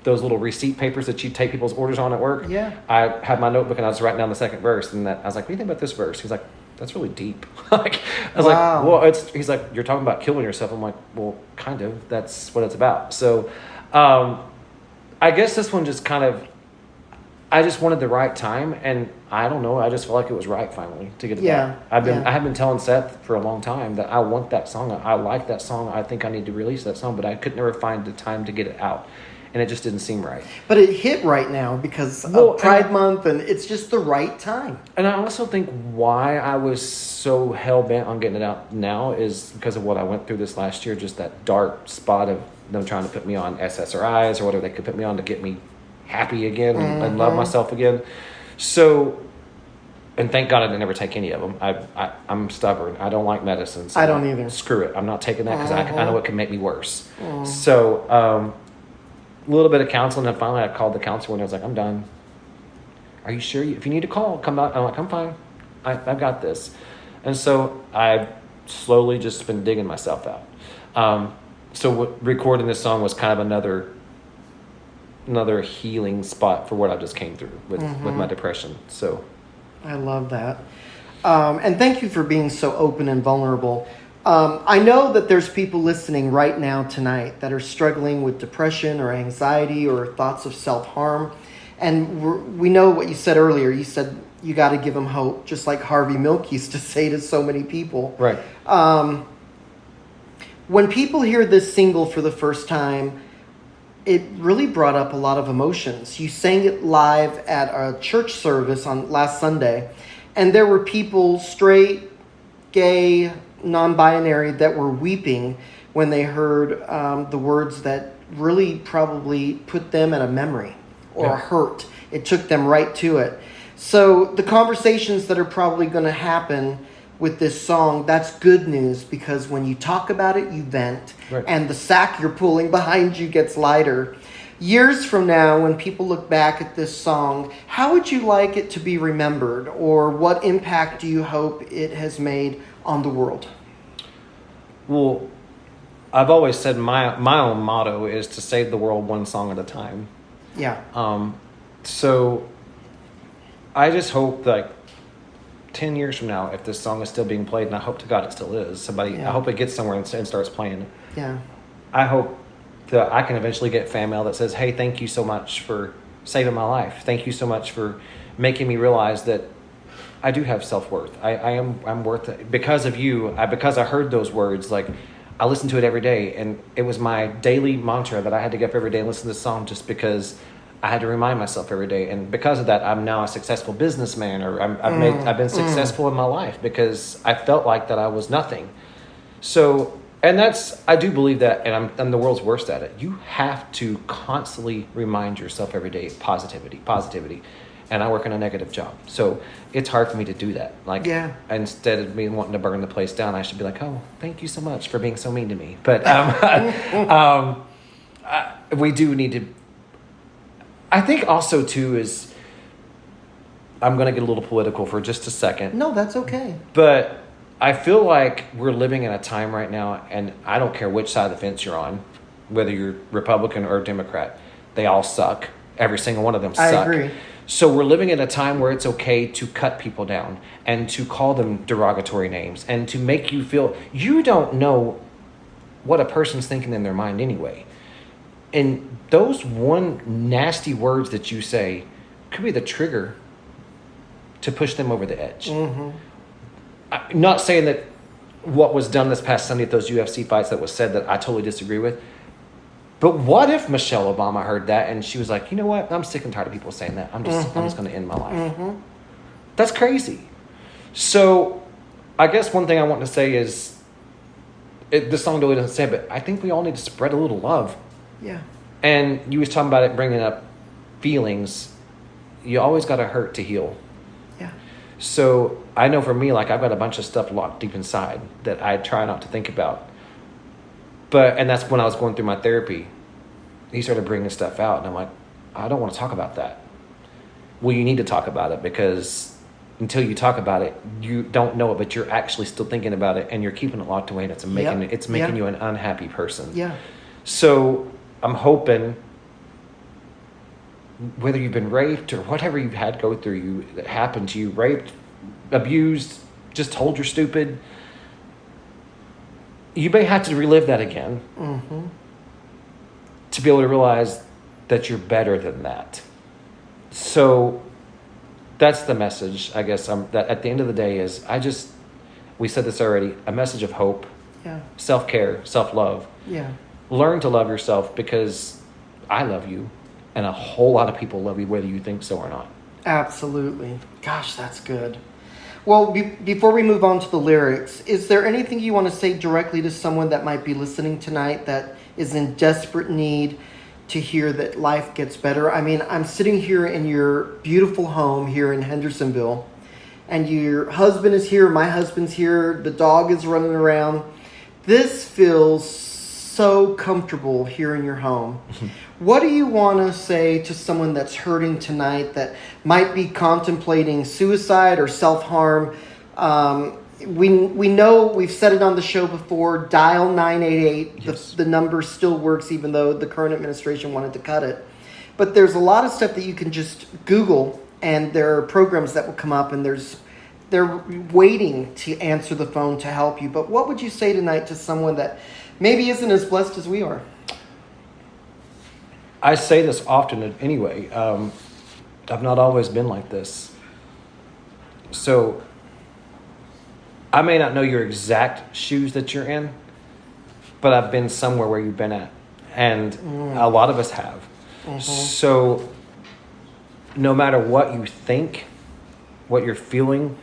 those little receipt papers that you take people's orders on at work. Yeah. I had my notebook and I was writing down the second verse. And I was like, what do you think about this verse? He's like, that's really deep. Like, I was like, well, he's like, you're talking about killing yourself. I'm like, well, kind of. That's what it's about. So, I guess this one just kind of, I just wanted the right time, and I don't know. I just felt like it was right finally to get it back. I have been telling Seth for a long time that I want that song. I like that song. I think I need to release that song, but I could never find the time to get it out, and it just didn't seem right. But it hit right now because of Pride Month, and it's just the right time. And I also think why I was so hell bent on getting it out now is because of what I went through this last year. Just that dark spot of them trying to put me on SSRIs or whatever they could put me on to get me happy again and love myself again. So, and thank God I didn't ever take any of them. I'm stubborn. I don't like medicines. I don't either. Screw it. I'm not taking that because I know it can make me worse. So, a little bit of counseling, and finally I called the counselor and I was like, I'm done. Are you sure? If you need to call, come out. I'm like, I'm fine. I've got this. And so I've slowly just been digging myself out. So recording this song was kind of another healing spot for what I just came through with my depression. So I love that. And thank you for being so open and vulnerable. I know that there's people listening right now tonight that are struggling with depression or anxiety or thoughts of self-harm. And we know what you said earlier. You said you got to give them hope, just like Harvey Milk used to say to so many people. Right. When people hear this single for the first time, it really brought up a lot of emotions. You sang it live at a church service on last Sunday, and there were people, straight, gay, non-binary, that were weeping when they heard the words that really probably put them at a memory or a hurt. It took them right to it. So the conversations that are probably going to happen with this song, that's good news, because when you talk about it, you vent, and the sack you're pulling behind you gets lighter. Years from now, when people look back at this song, how would you like it to be remembered, or what impact do you hope it has made on the world? Well, I've always said my own motto is to save the world one song at a time. Yeah. So I just hope that 10 years from now, if this song is still being played, and I hope to God it still is, I hope it gets somewhere and starts playing. Yeah. I hope that I can eventually get fan mail that says, hey, thank you so much for saving my life. Thank you so much for making me realize that I do have self-worth. I'm worth it. Because of you, because I heard those words, like, I listen to it every day, and it was my daily mantra that I had to get up every day and listen to this song, just because I had to remind myself every day. And because of that, I'm now a successful businessman, or I've been successful in my life, because I felt like that I was nothing. So, and I do believe that, and I'm the world's worst at it. You have to constantly remind yourself every day, positivity. And I work in a negative job, so it's hard for me to do that. Like, instead of me wanting to burn the place down, I should be like, oh, thank you so much for being so mean to me. But we do need to. I think also, too, is, I'm going to get a little political for just a second. No, that's okay. But I feel like we're living in a time right now, and I don't care which side of the fence you're on, whether you're Republican or Democrat, they all suck. Every single one of them suck. I agree. So we're living in a time where it's okay to cut people down and to call them derogatory names and to make you feel you don't know what a person's thinking in their mind anyway. And those one nasty words that you say could be the trigger to push them over the edge. I'm not saying that what was done this past Sunday at those UFC fights that was said that I totally disagree with. But what if Michelle Obama heard that and she was like, you know what? I'm sick and tired of people saying that. I'm just going to end my life. That's crazy. So I guess one thing I want to say is, this song really doesn't say it, but I think we all need to spread a little love. Yeah. And you was talking about it bringing up feelings. You always got to hurt to heal. Yeah. So I know for me, like, I've got a bunch of stuff locked deep inside that I try not to think about. And that's when I was going through my therapy. He started bringing stuff out, and I'm like, I don't want to talk about that. Well, you need to talk about it, because until you talk about it, you don't know it, but you're actually still thinking about it, and you're keeping it locked away, and it's making you an unhappy person. Yeah. So I'm hoping, whether you've been raped or whatever you've had go through you that happened to you, raped, abused, just told you're stupid, you may have to relive that again to be able to realize that you're better than that. So that's the message, I guess. That at the end of the day is we said this already, a message of hope, self-care, self-love. Yeah. Learn to love yourself, because I love you and a whole lot of people love you, whether you think so or not. Absolutely. Gosh, that's good. Well, before we move on to the lyrics, is there anything you want to say directly to someone that might be listening tonight that is in desperate need to hear that life gets better? I mean, I'm sitting here in your beautiful home here in Hendersonville, and your husband is here, my husband's here, the dog is running around. This feels so comfortable here in your home. What do you want to say to someone that's hurting tonight, that might be contemplating suicide or self-harm? We know, we've said it on the show before, dial 988. Yes. The number still works, even though the current administration wanted to cut it. But there's a lot of stuff that you can just Google, and there are programs that will come up, and they're waiting to answer the phone to help you. But what would you say tonight to someone that maybe isn't as blessed as we are? I say this often anyway. I've not always been like this. So I may not know your exact shoes that you're in, but I've been somewhere where you've been at. And a lot of us have. Mm-hmm. So no matter what you think, what you're feeling,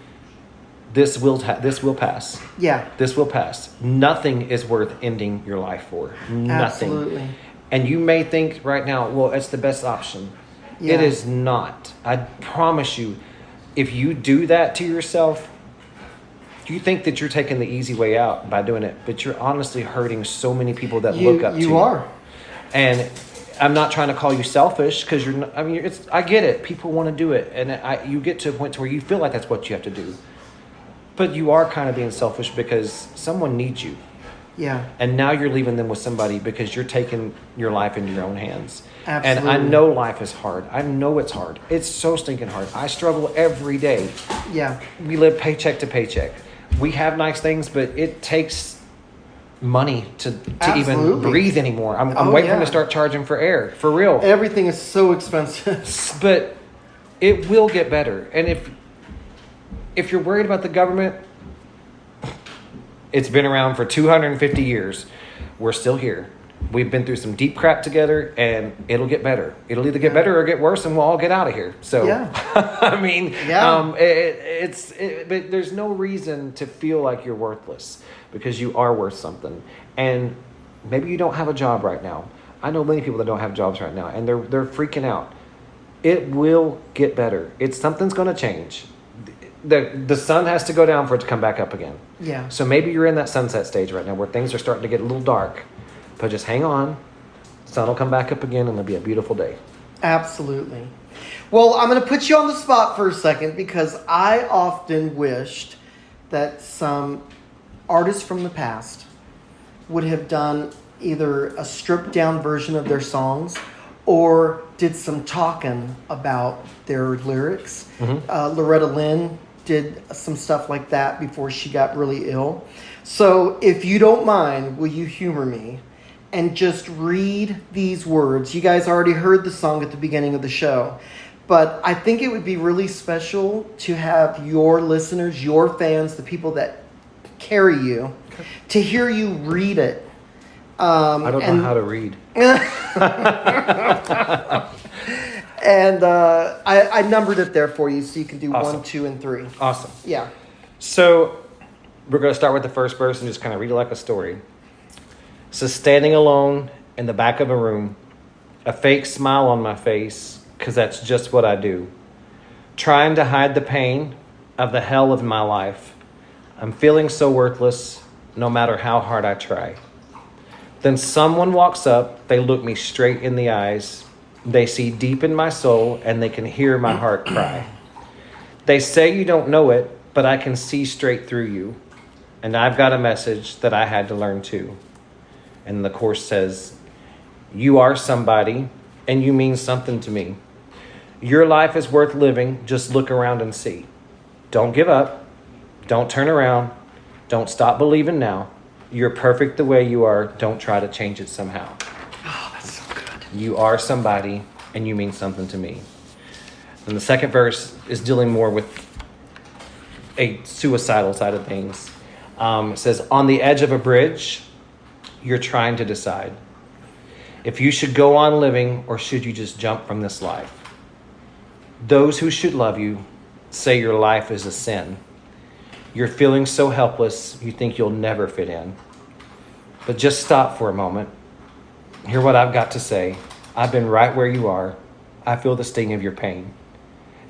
this will pass. Yeah. This will pass. Nothing is worth ending your life for. Nothing. Absolutely. And you may think right now, well, it's the best option. Yeah. It is not. I promise you, if you do that to yourself, you think that you're taking the easy way out by doing it, but you're honestly hurting so many people that look up to you. You are. And I'm not trying to call you selfish, because you're not, I mean, I get it. People want to do it. And you get to a point to where you feel like that's what you have to do. But you are kind of being selfish because someone needs you. Yeah. And now you're leaving them with somebody because you're taking your life into your own hands. Absolutely. And I know life is hard. I know it's hard. It's so stinking hard. I struggle every day. Yeah. We live paycheck to paycheck. We have nice things, but it takes money to even breathe anymore. I'm waiting to start charging for air, for real. Everything is so expensive. But it will get better. And if you're worried about the government, it's been around for 250 years. We're still here. We've been through some deep crap together, and it'll get better. It'll either get better or get worse, and we'll all get out of here. So, I mean, but there's no reason to feel like you're worthless, because you are worth something. And maybe you don't have a job right now. I know many people that don't have jobs right now, and they're freaking out. It will get better. Something's going to change. The sun has to go down for it to come back up again. Yeah. So maybe you're in that sunset stage right now where things are starting to get a little dark, but just hang on. The sun will come back up again, and it'll be a beautiful day. Absolutely. Well, I'm going to put you on the spot for a second, because I often wished that some artists from the past would have done either a stripped down version of their songs or did some talking about their lyrics. Mm-hmm. Loretta Lynn did some stuff like that before she got really ill. So if you don't mind, will you humor me and just read these words? You guys already heard the song at the beginning of the show, but I think it would be really special to have your listeners, your fans, the people that carry you, to hear you read it. I don't know how to read. And I numbered it there for you, so you can do awesome. 1, 2, and 3. Awesome. Yeah. So we're going to start with the first verse and just kind of read it like a story. So standing alone in the back of a room, a fake smile on my face, because that's just what I do. Trying to hide the pain of the hell of my life. I'm feeling so worthless, no matter how hard I try. Then someone walks up, they look me straight in the eyes. They see deep in my soul, and they can hear my heart cry. They say you don't know it, but I can see straight through you. And I've got a message that I had to learn too. And the chorus says, you are somebody, and you mean something to me. Your life is worth living, just look around and see. Don't give up, don't turn around, don't stop believing now. You're perfect the way you are, don't try to change it somehow. Oh, that's so good. You are somebody, and you mean something to me. And the second verse is dealing more with a suicidal side of things. It says, on the edge of a bridge, you're trying to decide if you should go on living or should you just jump from this life. Those who should love you say your life is a sin. You're feeling so helpless, you think you'll never fit in. But just stop for a moment. Hear what I've got to say. I've been right where you are. I feel the sting of your pain.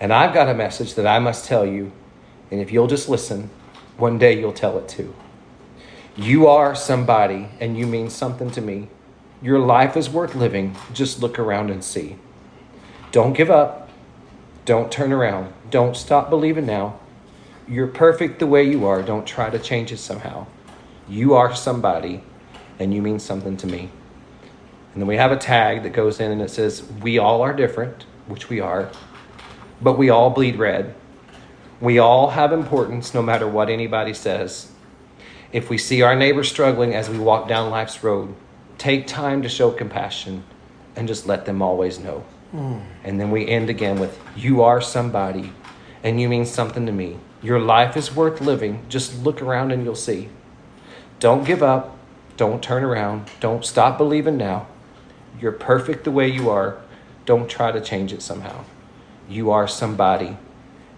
And I've got a message that I must tell you. And if you'll just listen, one day you'll tell it too. You are somebody and you mean something to me. Your life is worth living. Just look around and see. Don't give up. Don't turn around. Don't stop believing now. You're perfect the way you are. Don't try to change it somehow. You are somebody and you mean something to me. And then we have a tag that goes in and it says, we all are different, which we are, but we all bleed red. We all have importance no matter what anybody says. If we see our neighbor struggling as we walk down life's road, take time to show compassion and just let them always know. And then we end again with, you are somebody and you mean something to me. Your life is worth living. Just look around and you'll see. Don't give up. Don't turn around. Don't stop believing now. You're perfect the way you are. Don't try to change it somehow. You are somebody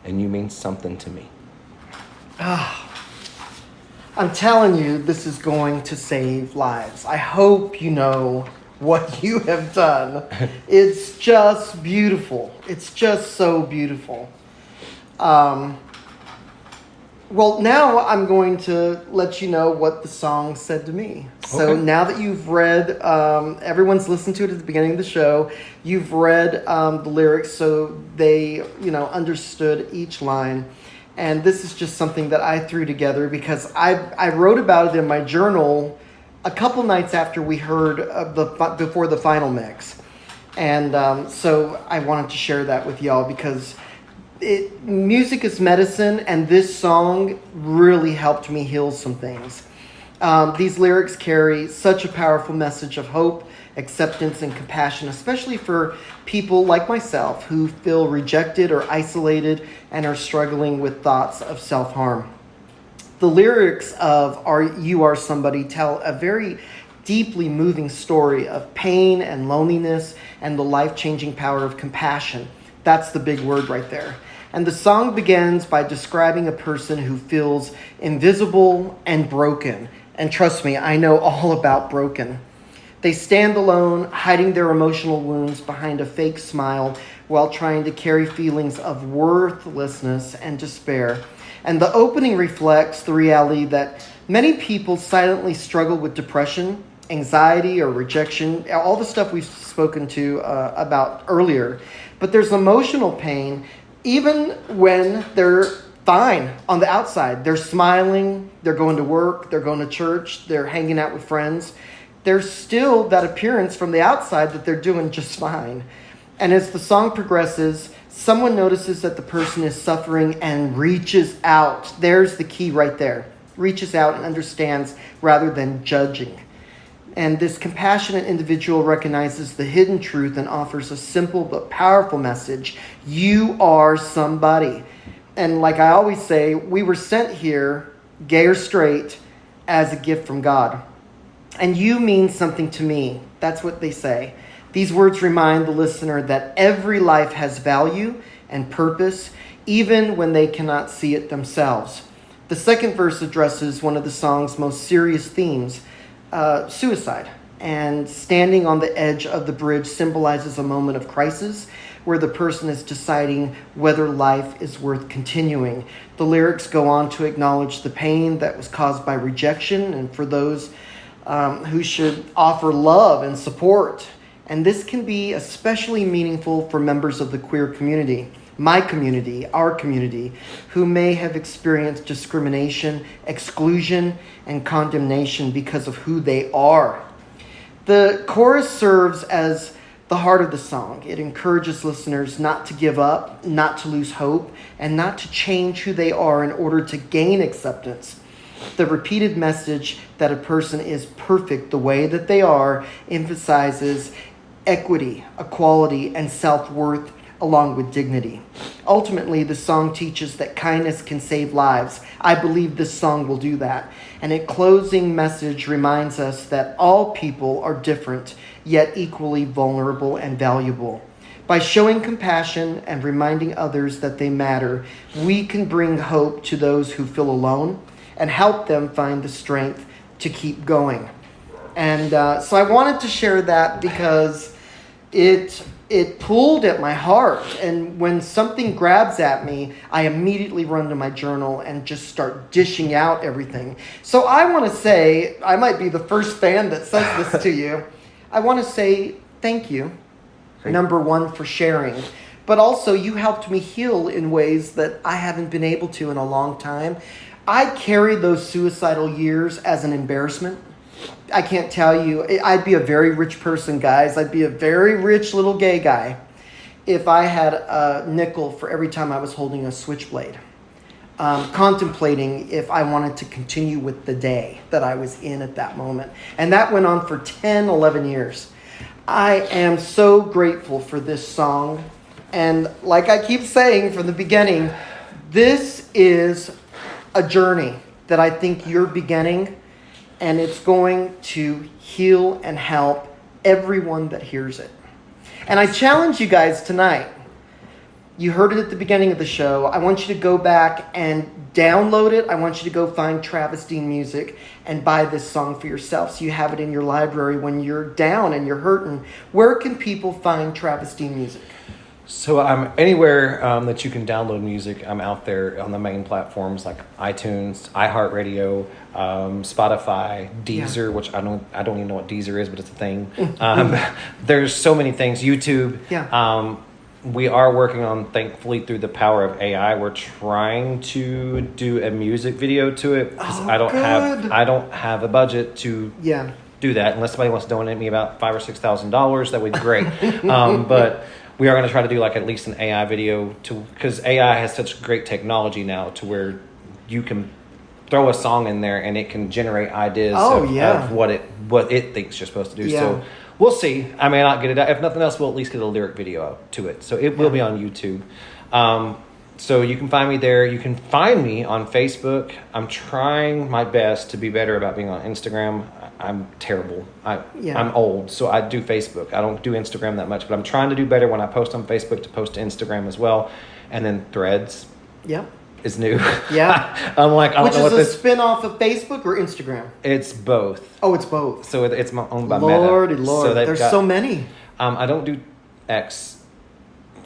and you mean something to me. I'm telling you, this is going to save lives. I hope you know what you have done. It's just beautiful. It's just so beautiful. Well, now I'm going to let you know what the song said to me. So now that you've read, everyone's listened to it at the beginning of the show. You've read the lyrics, so they, understood each line. And this is just something that I threw together because I wrote about it in my journal a couple nights after we heard before the final mix. And so I wanted to share that with y'all because music is medicine, and this song really helped me heal some things. These lyrics carry such a powerful message of hope, acceptance, and compassion, especially for people like myself who feel rejected or isolated and are struggling with thoughts of self-harm. The lyrics of You Are Somebody tell a very deeply moving story of pain and loneliness and the life-changing power of compassion. That's the big word right there. And the song begins by describing a person who feels invisible and broken. And trust me, I know all about broken. They stand alone, hiding their emotional wounds behind a fake smile while trying to carry feelings of worthlessness and despair. And the opening reflects the reality that many people silently struggle with depression, anxiety, or rejection, all the stuff we've spoken to about earlier. But there's emotional pain even when they're fine on the outside. They're smiling, they're going to work, they're going to church, they're hanging out with friends. There's still that appearance from the outside that they're doing just fine. And as the song progresses, someone notices that the person is suffering and reaches out. There's the key right there. Reaches out and understands rather than judging. And this compassionate individual recognizes the hidden truth and offers a simple but powerful message. You are somebody. And like I always say, we were sent here, gay or straight, as a gift from God. And you mean something to me. That's what they say. These words remind the listener that every life has value and purpose, even when they cannot see it themselves. The second verse addresses one of the song's most serious themes, suicide. And standing on the edge of the bridge symbolizes a moment of crisis where the person is deciding whether life is worth continuing. The lyrics go on to acknowledge the pain that was caused by rejection and for those who should offer love and support. And this can be especially meaningful for members of the queer community, my community, our community, who may have experienced discrimination, exclusion, and condemnation because of who they are. The chorus serves as the heart of the song. It encourages listeners not to give up, not to lose hope, and not to change who they are in order to gain acceptance. The repeated message that a person is perfect the way that they are emphasizes equity, equality, and self-worth along with dignity. Ultimately, the song teaches that kindness can save lives. I believe this song will do that. And its closing message reminds us that all people are different, yet equally vulnerable and valuable. By showing compassion and reminding others that they matter, we can bring hope to those who feel alone and help them find the strength to keep going. And so I wanted to share that because it pulled at my heart. And when something grabs at me, I immediately run to my journal and just start dishing out everything. So I want to say, I might be the first fan that says this to you. I want to say thank you. Number one, for sharing. But also, you helped me heal in ways that I haven't been able to in a long time. I carried those suicidal years as an embarrassment. I can't tell you. I'd be a very rich person, guys. I'd be a very rich little gay guy if I had a nickel for every time I was holding a switchblade, contemplating if I wanted to continue with the day that I was in at that moment. And that went on for 10, 11 years. I am so grateful for this song. And like I keep saying from the beginning, this is a journey that I think you're beginning, and it's going to heal and help everyone that hears it. And I challenge you guys tonight. You heard it at the beginning of the show. I want you to go back and download it. I want you to go find Travis Dean Music and buy this song for yourself so you have it in your library when you're down and you're hurting. Where can people find Travis Dean Music? So I'm anywhere that you can download music. I'm out there on the main platforms like iTunes, iHeartRadio, Spotify, Deezer, which I don't even know what Deezer is, but it's a thing. There's so many things. YouTube. Yeah. We are working on, thankfully, through the power of AI, we're trying to do a music video to it because I don't have a budget to do that unless somebody wants to donate me about $5,000 or $6,000. That would be great. But we are going to try to do like at least an AI video because AI has such great technology now to where you can throw a song in there and it can generate ideas of what it thinks you're supposed to do. Yeah. So we'll see. I may not get it out. If nothing else, we'll at least get a lyric video out to it. So it will be on YouTube. So you can find me there. You can find me on Facebook. I'm trying my best to be better about being on Instagram. I'm terrible. I'm old, so I do Facebook. I don't do Instagram that much, but I'm trying to do better when I post on Facebook to post to Instagram as well. And then Threads is new. Yeah. I'm like, I don't know what this is a spin-off of Facebook or Instagram? It's both. Oh, it's both. So it's owned by Lordy Meta. Lord, so there's so many. I don't do X.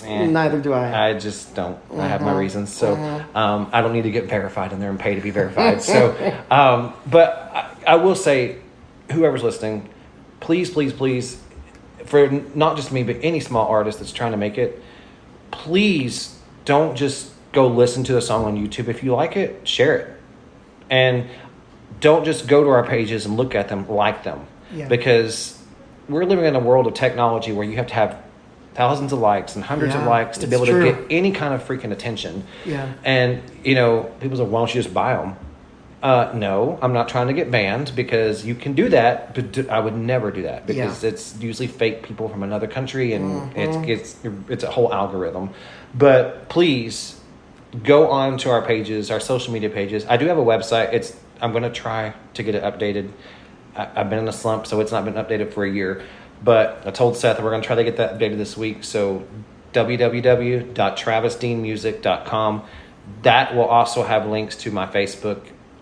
Neither do I. I just don't. I have my reasons. So I don't need to get verified in there and pay to be verified. So, but I will say, whoever's listening, please, for not just me, but any small artist that's trying to make it, please don't just go listen to the song on YouTube. If you like it, share it. And don't just go to our pages and look at them, like them. Yeah. Because we're living in a world of technology where you have to have thousands of likes and hundreds of likes to be able to get any kind of freaking attention. Yeah. And, people say, why don't you just buy them? No, I'm not trying to get banned because you can do that, but I would never do that because it's usually fake people from another country and it's a whole algorithm. But please go on to our pages, our social media pages. I do have a website. I'm going to try to get it updated. I've been in a slump, so it's not been updated for a year. But I told Seth we're going to try to get that updated this week. So www.travisdeanmusic.com. That will also have links to my Facebook,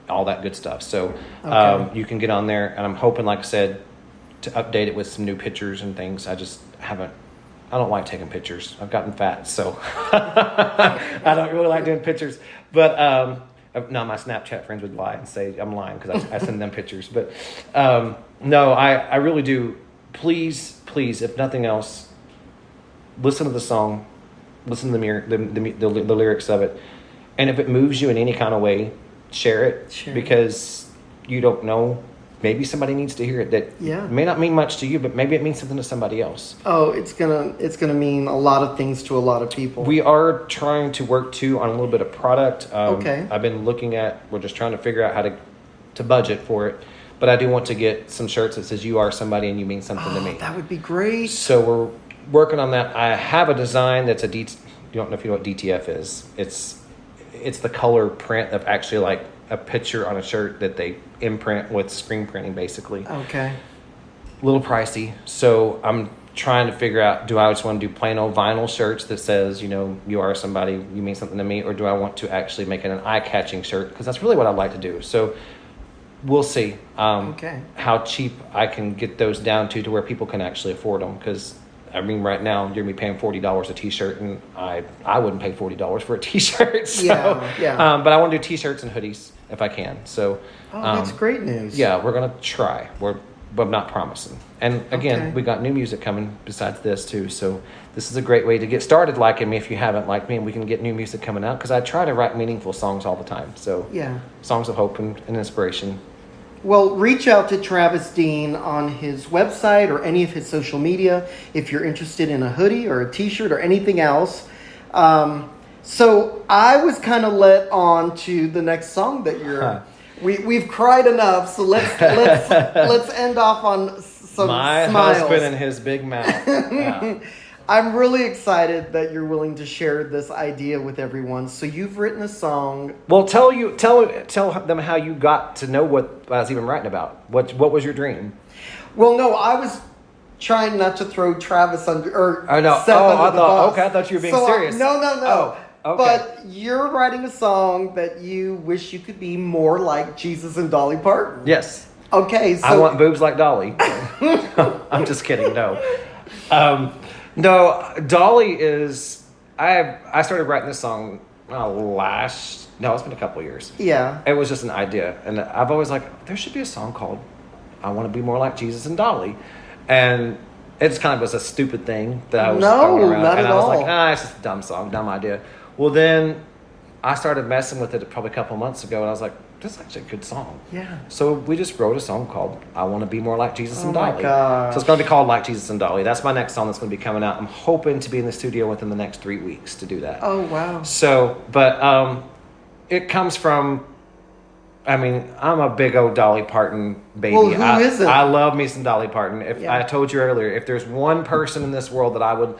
all that good stuff. So you can get on there. And I'm hoping, like I said, to update it with some new pictures and things. I don't like taking pictures. I've gotten fat, so I don't really like doing pictures. But now my Snapchat friends would lie and say I'm lying because I send them pictures. But no, I really do. Please, if nothing else, listen to the song, listen to the lyrics of it, and if it moves you in any kind of way, share it because you don't know. Maybe somebody needs to hear it that may not mean much to you, but maybe it means something to somebody else. Oh, it's gonna mean a lot of things to a lot of people. We are trying to work too on a little bit of product. I've been looking at. We're just trying to figure out how to budget for it. But I do want to get some shirts that says "You are somebody and you mean something to me." That would be great. So working on that. I have a design that's you don't know if you know what DTF is. It's the color print of actually like a picture on a shirt that they imprint with screen printing, basically. Okay. A little pricey. So I'm trying to figure out, do I just want to do plain old vinyl shirts that says, you are somebody, you mean something to me, or do I want to actually make it an eye-catching shirt? Because that's really what I'd like to do. So we'll see how cheap I can get those down to where people can actually afford them. Because, I mean, right now, you're going to be paying $40 a T-shirt, and I wouldn't pay $40 for a T-shirt. So, yeah. But I want to do T-shirts and hoodies if I can. So, that's great news. Yeah, we're going to try. But I'm not promising. And again, we got new music coming besides this too. So this is a great way to get started liking me if you haven't liked me, and we can get new music coming out because I try to write meaningful songs all the time. So songs of hope and inspiration. Well, reach out to Travis Dean on his website or any of his social media if you're interested in a hoodie or a T-shirt or anything else. So I was kind of led on to the next song that you're... We've cried enough, so let's end off on some My smiles. husband and his big mouth. Yeah. I'm really excited that you're willing to share this idea with everyone. So you've written a song. Well, tell them how you got to know what I was even writing about. What was your dream? Well, no, I was trying not to throw Travis under or I know. Seth under the bus. Okay, I thought you were being serious. No. Oh. Okay. But you're writing a song that you wish you could be more like Jesus and Dolly Parton. Yes. Okay, so... I want boobs like Dolly. I'm just kidding. No. No, Dolly is... I started writing this song it's been a couple of years. Yeah. It was just an idea. And I've always there should be a song called I Want to Be More Like Jesus and Dolly. And it just kind of was a stupid thing that I was throwing around. Not and at I was all. it's just a dumb song, dumb idea. Well, then I started messing with it probably a couple months ago, and I was like, this is actually a good song. Yeah. So we just wrote a song called I Want to Be More Like Jesus and Oh, Dolly. my gosh. So it's going to be called Like Jesus and Dolly. That's my next song that's going to be coming out. I'm hoping to be in the studio within the next 3 weeks to do that. Oh, wow. So, but it comes from... I mean, I'm a big old Dolly Parton baby. Well, who isn't? I love me some Dolly Parton. I told you earlier, if there's one person in this world that I would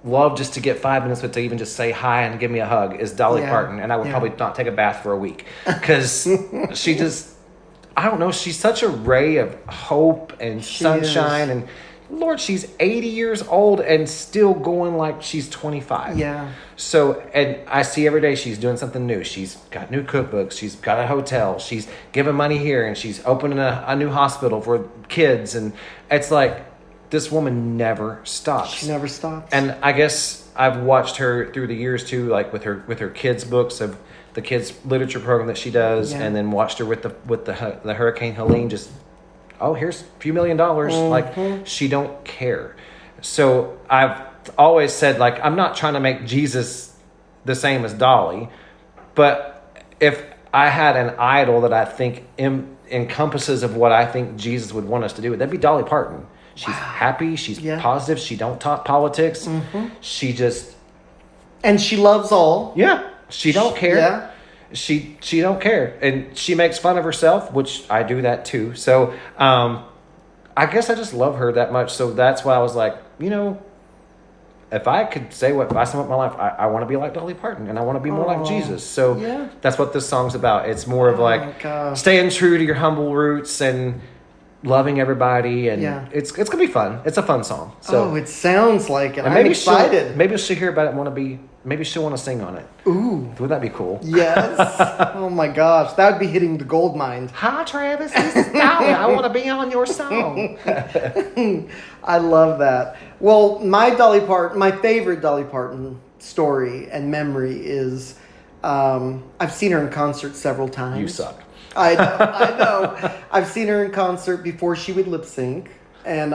love just to get 5 minutes with to even just say hi and give me a hug is Dolly Parton. And I would probably not take a bath for a week. Because she just, I don't know, she's such a ray of hope and sunshine. And Lord, she's 80 years old and still going like she's 25. Yeah. So, and I see every day she's doing something new. She's got new cookbooks. She's got a hotel. She's giving money here, and she's opening a new hospital for kids. And it's like this woman never stops. She never stops. And I guess I've watched her through the years too, like with her kids' books of the kids' literature program that she does, and then watched her with the Hurricane Helene. Just here's a few $1 million. Like she don't care. So I've always said, like, I'm not trying to make Jesus the same as Dolly, but if I had an idol that I think encompasses of what I think Jesus would want us to do, that'd be Dolly Parton. She's happy, she's positive, she don't talk politics, she just... And she loves all. Yeah, she don't care. Yeah. She don't care, and she makes fun of herself, which I do that too. So I guess I just love her that much. So that's why I was like, if I could say if I sum up my life, I want to be like Dolly Parton, and I want to be more like Jesus. So that's what this song's about. It's more of staying true to your humble roots and loving everybody, and it's gonna be fun. It's a fun song. So it sounds like it. And I'm excited. Maybe she'll hear about it. Maybe she'll want to sing on it. Ooh, would that be cool? Yes. Oh my gosh, that would be hitting the gold mine. Hi, Travis. This is Dolly. I want to be on your song. I love that. Well, my favorite Dolly Parton story and memory is I've seen her in concert several times. You suck. I know. I've seen her in concert before she would lip sync, and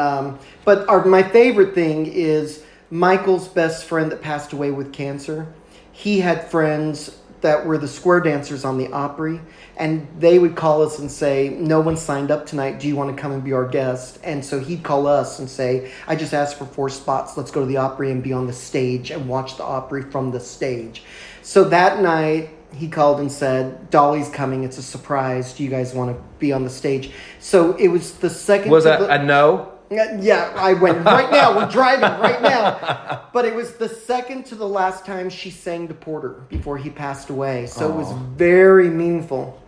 but my favorite thing is Michael's best friend that passed away with cancer. He had friends that were the square dancers on the Opry, and they would call us and say, no one signed up tonight. Do you want to come and be our guest? And so he'd call us and say, I just asked for 4 spots. Let's go to the Opry and be on the stage and watch the Opry from the stage. So that night, he called and said, Dolly's coming. It's a surprise. Do you guys want to be on the stage? So it was the second... Was that a no? Yeah, I went right now. We're driving right now. But it was the second to the last time she sang to Porter before he passed away. So it was very meaningful.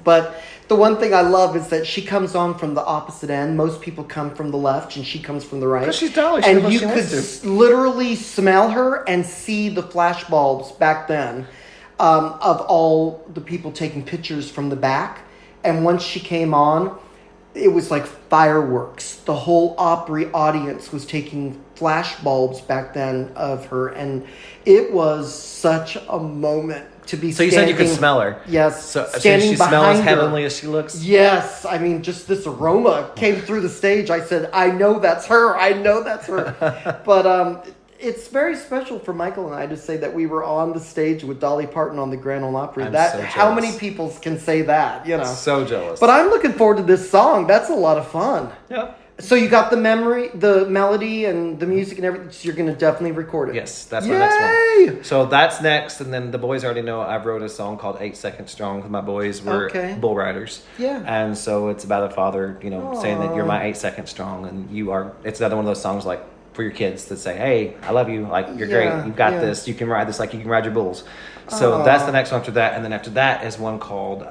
But the one thing I love is that she comes on from the opposite end. Most people come from the left, and she comes from the right. Because she's Dolly. She and knows you she could wants to. literally smell her and see the flash bulbs back then of all the people taking pictures from the back. And once she came on, it was like fireworks. The whole Opry audience was taking flash bulbs back then of her. And it was such a moment to be So you said you could smell her. Yes. So standing she smells behind her. heavenly as she looks? Yes. I mean, just this aroma came through the stage. I said, I know that's her. I know that's her. But it's very special for Michael and I to say that we were on the stage with Dolly Parton on the Grand Ole Opry. I'm so how jealous. many people can say that, you know? So jealous. But I'm looking forward to this song. That's a lot of fun. Yeah. So you got the melody and the music and everything. So you're going to definitely record it. Yes, that's my Yay! next one. So that's next, and then the boys already know I wrote a song called 8 Seconds Strong because my boys were bull riders. Yeah. And so it's about a father, saying that you're my 8 seconds strong, and you are. It's another one of those songs like for your kids that say, "Hey, I love you. Like you're great. You've got this. You can ride this like you can ride your bulls." So that's the next one after that, and then after that is one called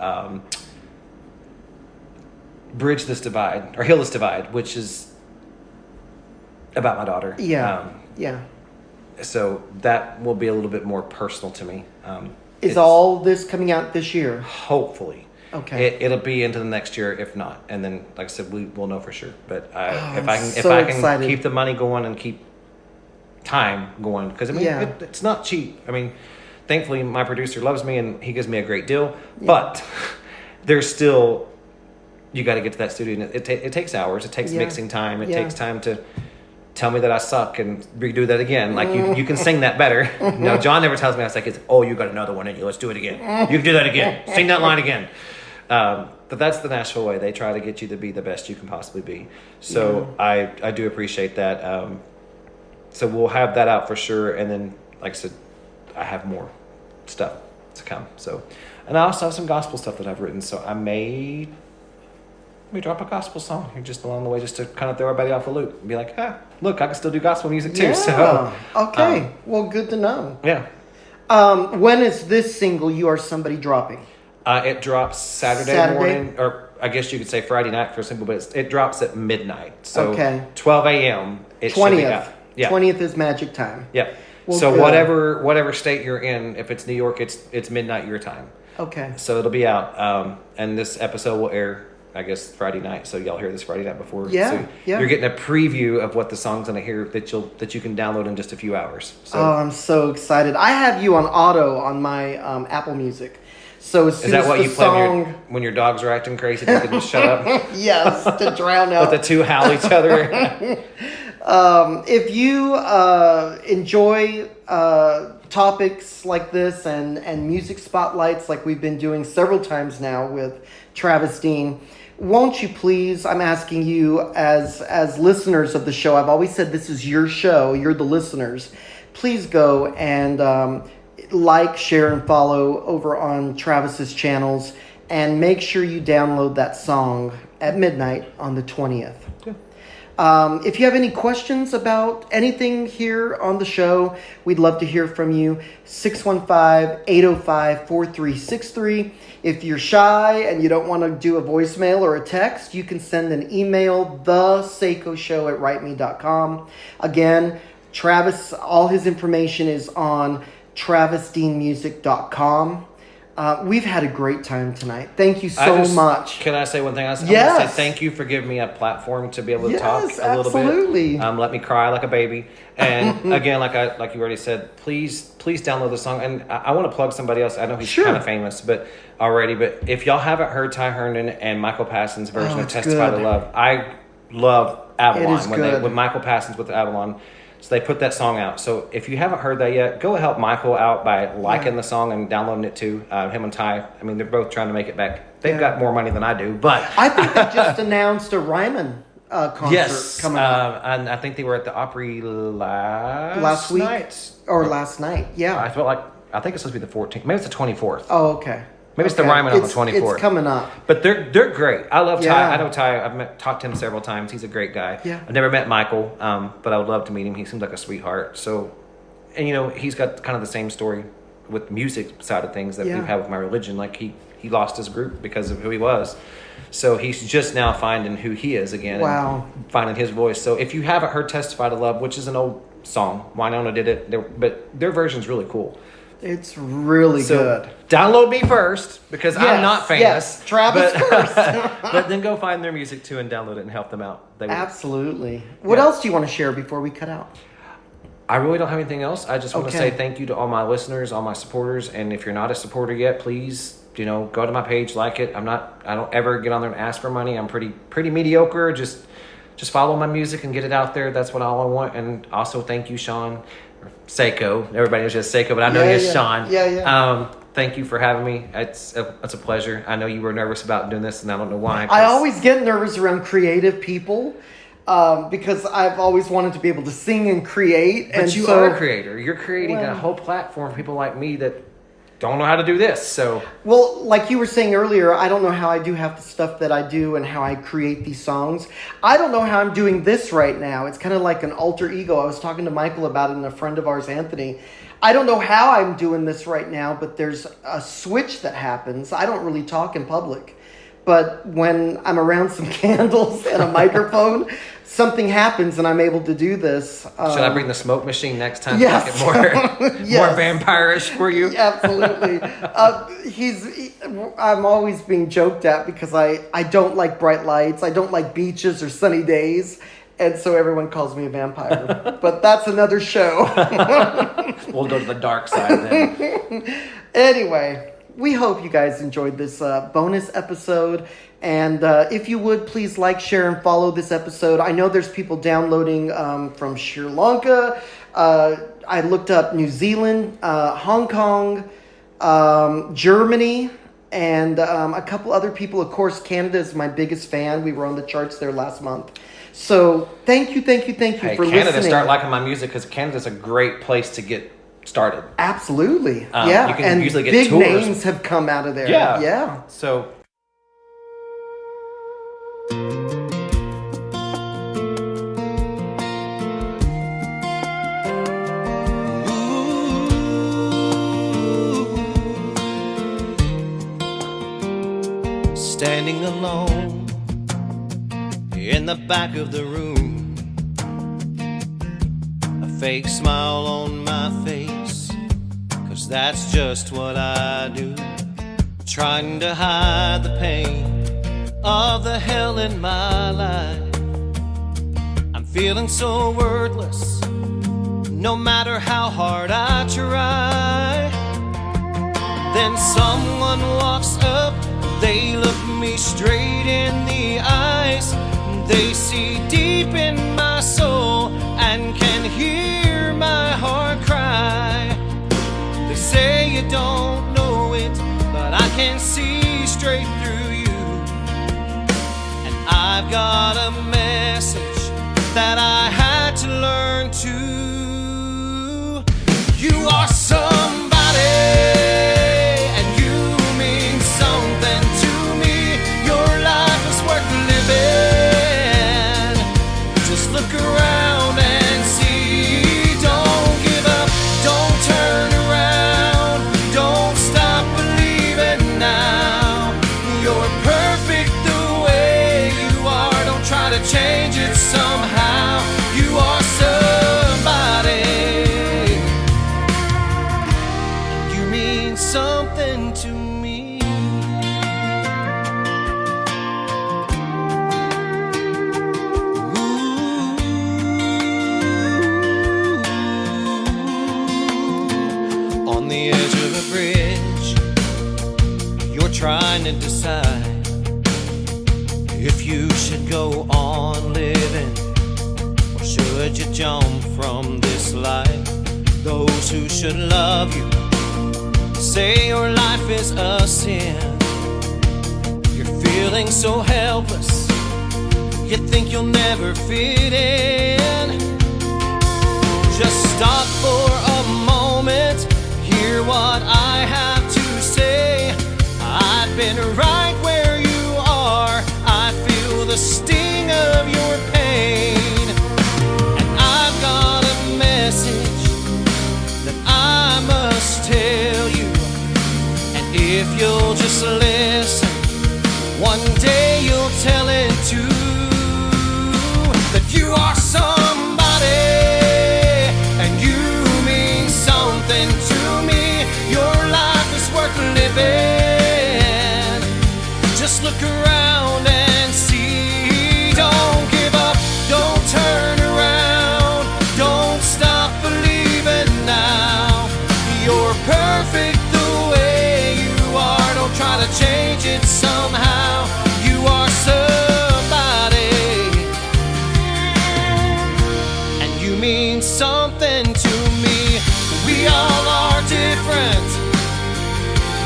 Bridge This Divide, or Heal This Divide, which is about my daughter. Yeah. Yeah. So that will be a little bit more personal to me. Is all this coming out this year? Hopefully. Okay. It'll be into the next year, if not. And then, like I said, we'll know for sure. But if I'm I can excited. keep the money going and keep time going, because I mean, it's not cheap. I mean, thankfully my producer loves me and he gives me a great deal. Yeah. But there's still, you got to get to that studio. And it takes hours. It takes mixing time. It takes time to tell me that I suck and redo that again. Like you can sing that better. No, John never tells me. I was like, you got another one in you. Let's do it again. You can do that again. Sing that line again. But that's the Nashville way. They try to get you to be the best you can possibly be. So I do appreciate that. So we'll have that out for sure. And then, like I said, I have more stuff to come. So, and I also have some gospel stuff that I've written. So I may drop a gospel song here just along the way, just to kind of throw everybody off a loop and be like, look, I can still do gospel music too. Yeah. So okay. Well, good to know. Yeah. When is this single, You Are Somebody, dropping? It drops Saturday morning, or I guess you could say Friday night for simple, but it drops at midnight. So 12 a.m. 20th. Yeah. 20th is magic time. Yeah. Well, so good. whatever state you're in, if it's New York, it's midnight your time. Okay. So it'll be out. And this episode will air, I guess, Friday night. So y'all hear this Friday night before. Yeah. So you're getting a preview of what the song's gonna hear that you can download in just a few hours. So I'm so excited. I have you on auto on my Apple Music. So as soon is that as what the you play song... when your dogs are acting crazy? They can just shut up. Yes, to drown out. Let the two howl each other. If you enjoy topics like this and music spotlights like we've been doing several times now with Travis Dean, won't you please, I'm asking you as listeners of the show, I've always said this is your show, you're the listeners, please go and like, share, and follow over on Travis's channels, and make sure you download that song at midnight on the 20th. If you have any questions about anything here on the show, we'd love to hear from you. 615-805-4363. If you're shy and you don't want to do a voicemail or a text, you can send an email, theseikoshow@writeme.com. Again, Travis, all his information is on travisdeanmusic.com. We've had a great time tonight. Thank you so much. Can I say one thing? I want to say thank you for giving me a platform to be able to talk a little bit. Let me cry like a baby. And again, like you already said, please download the song. And I want to plug somebody else. I know he's kind of famous, but if y'all haven't heard Ty Herndon and Michael Passon's version of Testify to Love, I love Avalon when Michael Passon's with Avalon. So they put that song out. So if you haven't heard that yet, go help Michael out by liking the song and downloading it too. Him and Ty, I mean, they're both trying to make it back. They've got more money than I do, but I think they just announced a Ryman concert coming up. And I think they were at the Opry last week night or last night. Yeah, I think it's supposed to be the 14th. Maybe it's the 24th. Oh, okay. Maybe it's the Ryman on the 24th. It's coming up. But they're great. I love Ty. Yeah. I know Ty. I've talked to him several times. He's a great guy. Yeah. I've never met Michael, but I would love to meet him. He seems like a sweetheart. So, and he's got kind of the same story with the music side of things that we've had with my religion. Like he lost his group because of who he was. So he's just now finding who he is again. Wow. And finding his voice. So if you haven't heard Testify to Love, which is an old song, Winona did it, but their version's really cool. It's really good. Download me first because I'm not famous. Yes, Travis first. But then go find their music too and download it and help them out. They Absolutely. What else do you want to share before we cut out? I really don't have anything else. I just want to say thank you to all my listeners, all my supporters, and if you're not a supporter yet, please, go to my page, like it. I don't ever get on there and ask for money. I'm pretty mediocre. Just follow my music and get it out there. That's what all I want. And also thank you, Sean. Seiko. Everybody knows just Seiko, but I know you as Sean. Yeah. Thank you for having me. It's a pleasure. I know you were nervous about doing this, and I don't know why. I always get nervous around creative people because I've always wanted to be able to sing and create. But you are a creator. You're creating a whole platform for people like me that don't know how to do this. So, well, like you were saying earlier, I don't know how I do half the stuff that I do and how I create these songs. I don't know how I'm doing this right now. It's kind of like an alter ego. I was talking to Michael about it and a friend of ours, Anthony. I don't know how I'm doing this right now, but there's a switch that happens. I don't really talk in public, but when I'm around some candles and a microphone, something happens and I'm able to do this. Should I bring the smoke machine next time yes. to make it more vampire-ish for you? Absolutely. I'm always being joked at because I don't like bright lights. I don't like beaches or sunny days. And so everyone calls me a vampire. But that's another show. We'll go to the dark side then. Anyway, we hope you guys enjoyed this bonus episode. And if you would, please like, share, and follow this episode. I know there's people downloading from Sri Lanka. I looked up New Zealand, Hong Kong, Germany, and a couple other people. Of course, Canada is my biggest fan. We were on the charts there last month. So thank you for Canada, listening. start liking my music because Canada's a great place to get started. Absolutely. You can usually get big tours. names have come out of there. Yeah. So... Standing alone in the back of the room, a fake smile on my face, 'cause that's just what I do, trying to hide the pain of the hell in my life. I'm feeling so worthless, no matter how hard I try. Then someone walks up, they look me straight in the eyes. They see deep in my soul and can hear my heart cry. They say you don't know it, but I can see straight through you. And I've got a message that I had to learn to. You are somebody. Look around and see. Don't give up, don't turn around, don't stop believing now. You're perfect the way you are, don't try to change it somehow. You are somebody. You mean something to me. On the edge of a bridge, you're trying to decide if you should go on living or should you jump from this life. Those who should love you say your life is a sin. You're feeling so helpless, you think you'll never fit in. Just stop for a moment, hear what I have to say. been right where you are. I feel the sting of your pain, and I've got a message that I must tell you. And if you'll just listen, one day you'll tell it too. That you are somebody, and you mean something to me. Your life is worth living. Just look around and see. Don't give up, don't turn around, don't stop believing now. You're perfect the way you are. Don't try to change it somehow. You are somebody, and you mean something to me. We all are different,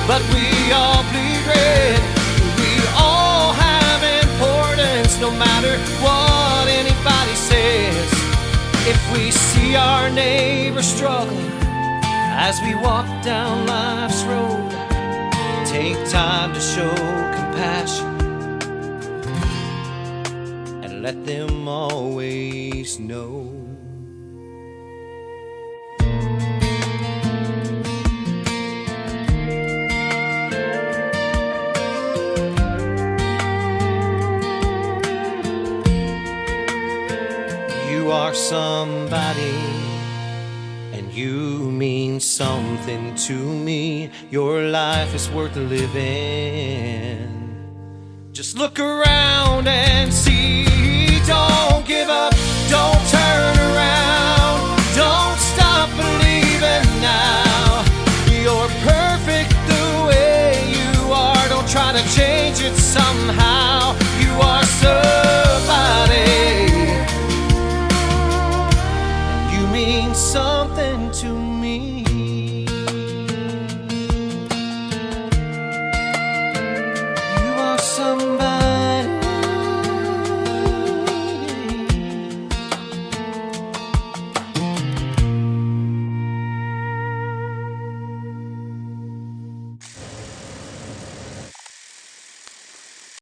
but we all bleed red. We all have importance, no matter what anybody says. If we see our neighbor struggling as we walk down life's road, take time to show compassion and let them always know. You are somebody, and you mean something to me. Your life is worth living. Just look around and see. Don't give up, don't turn around, don't stop believing now. You're perfect the way you are. Don't try to change it somehow.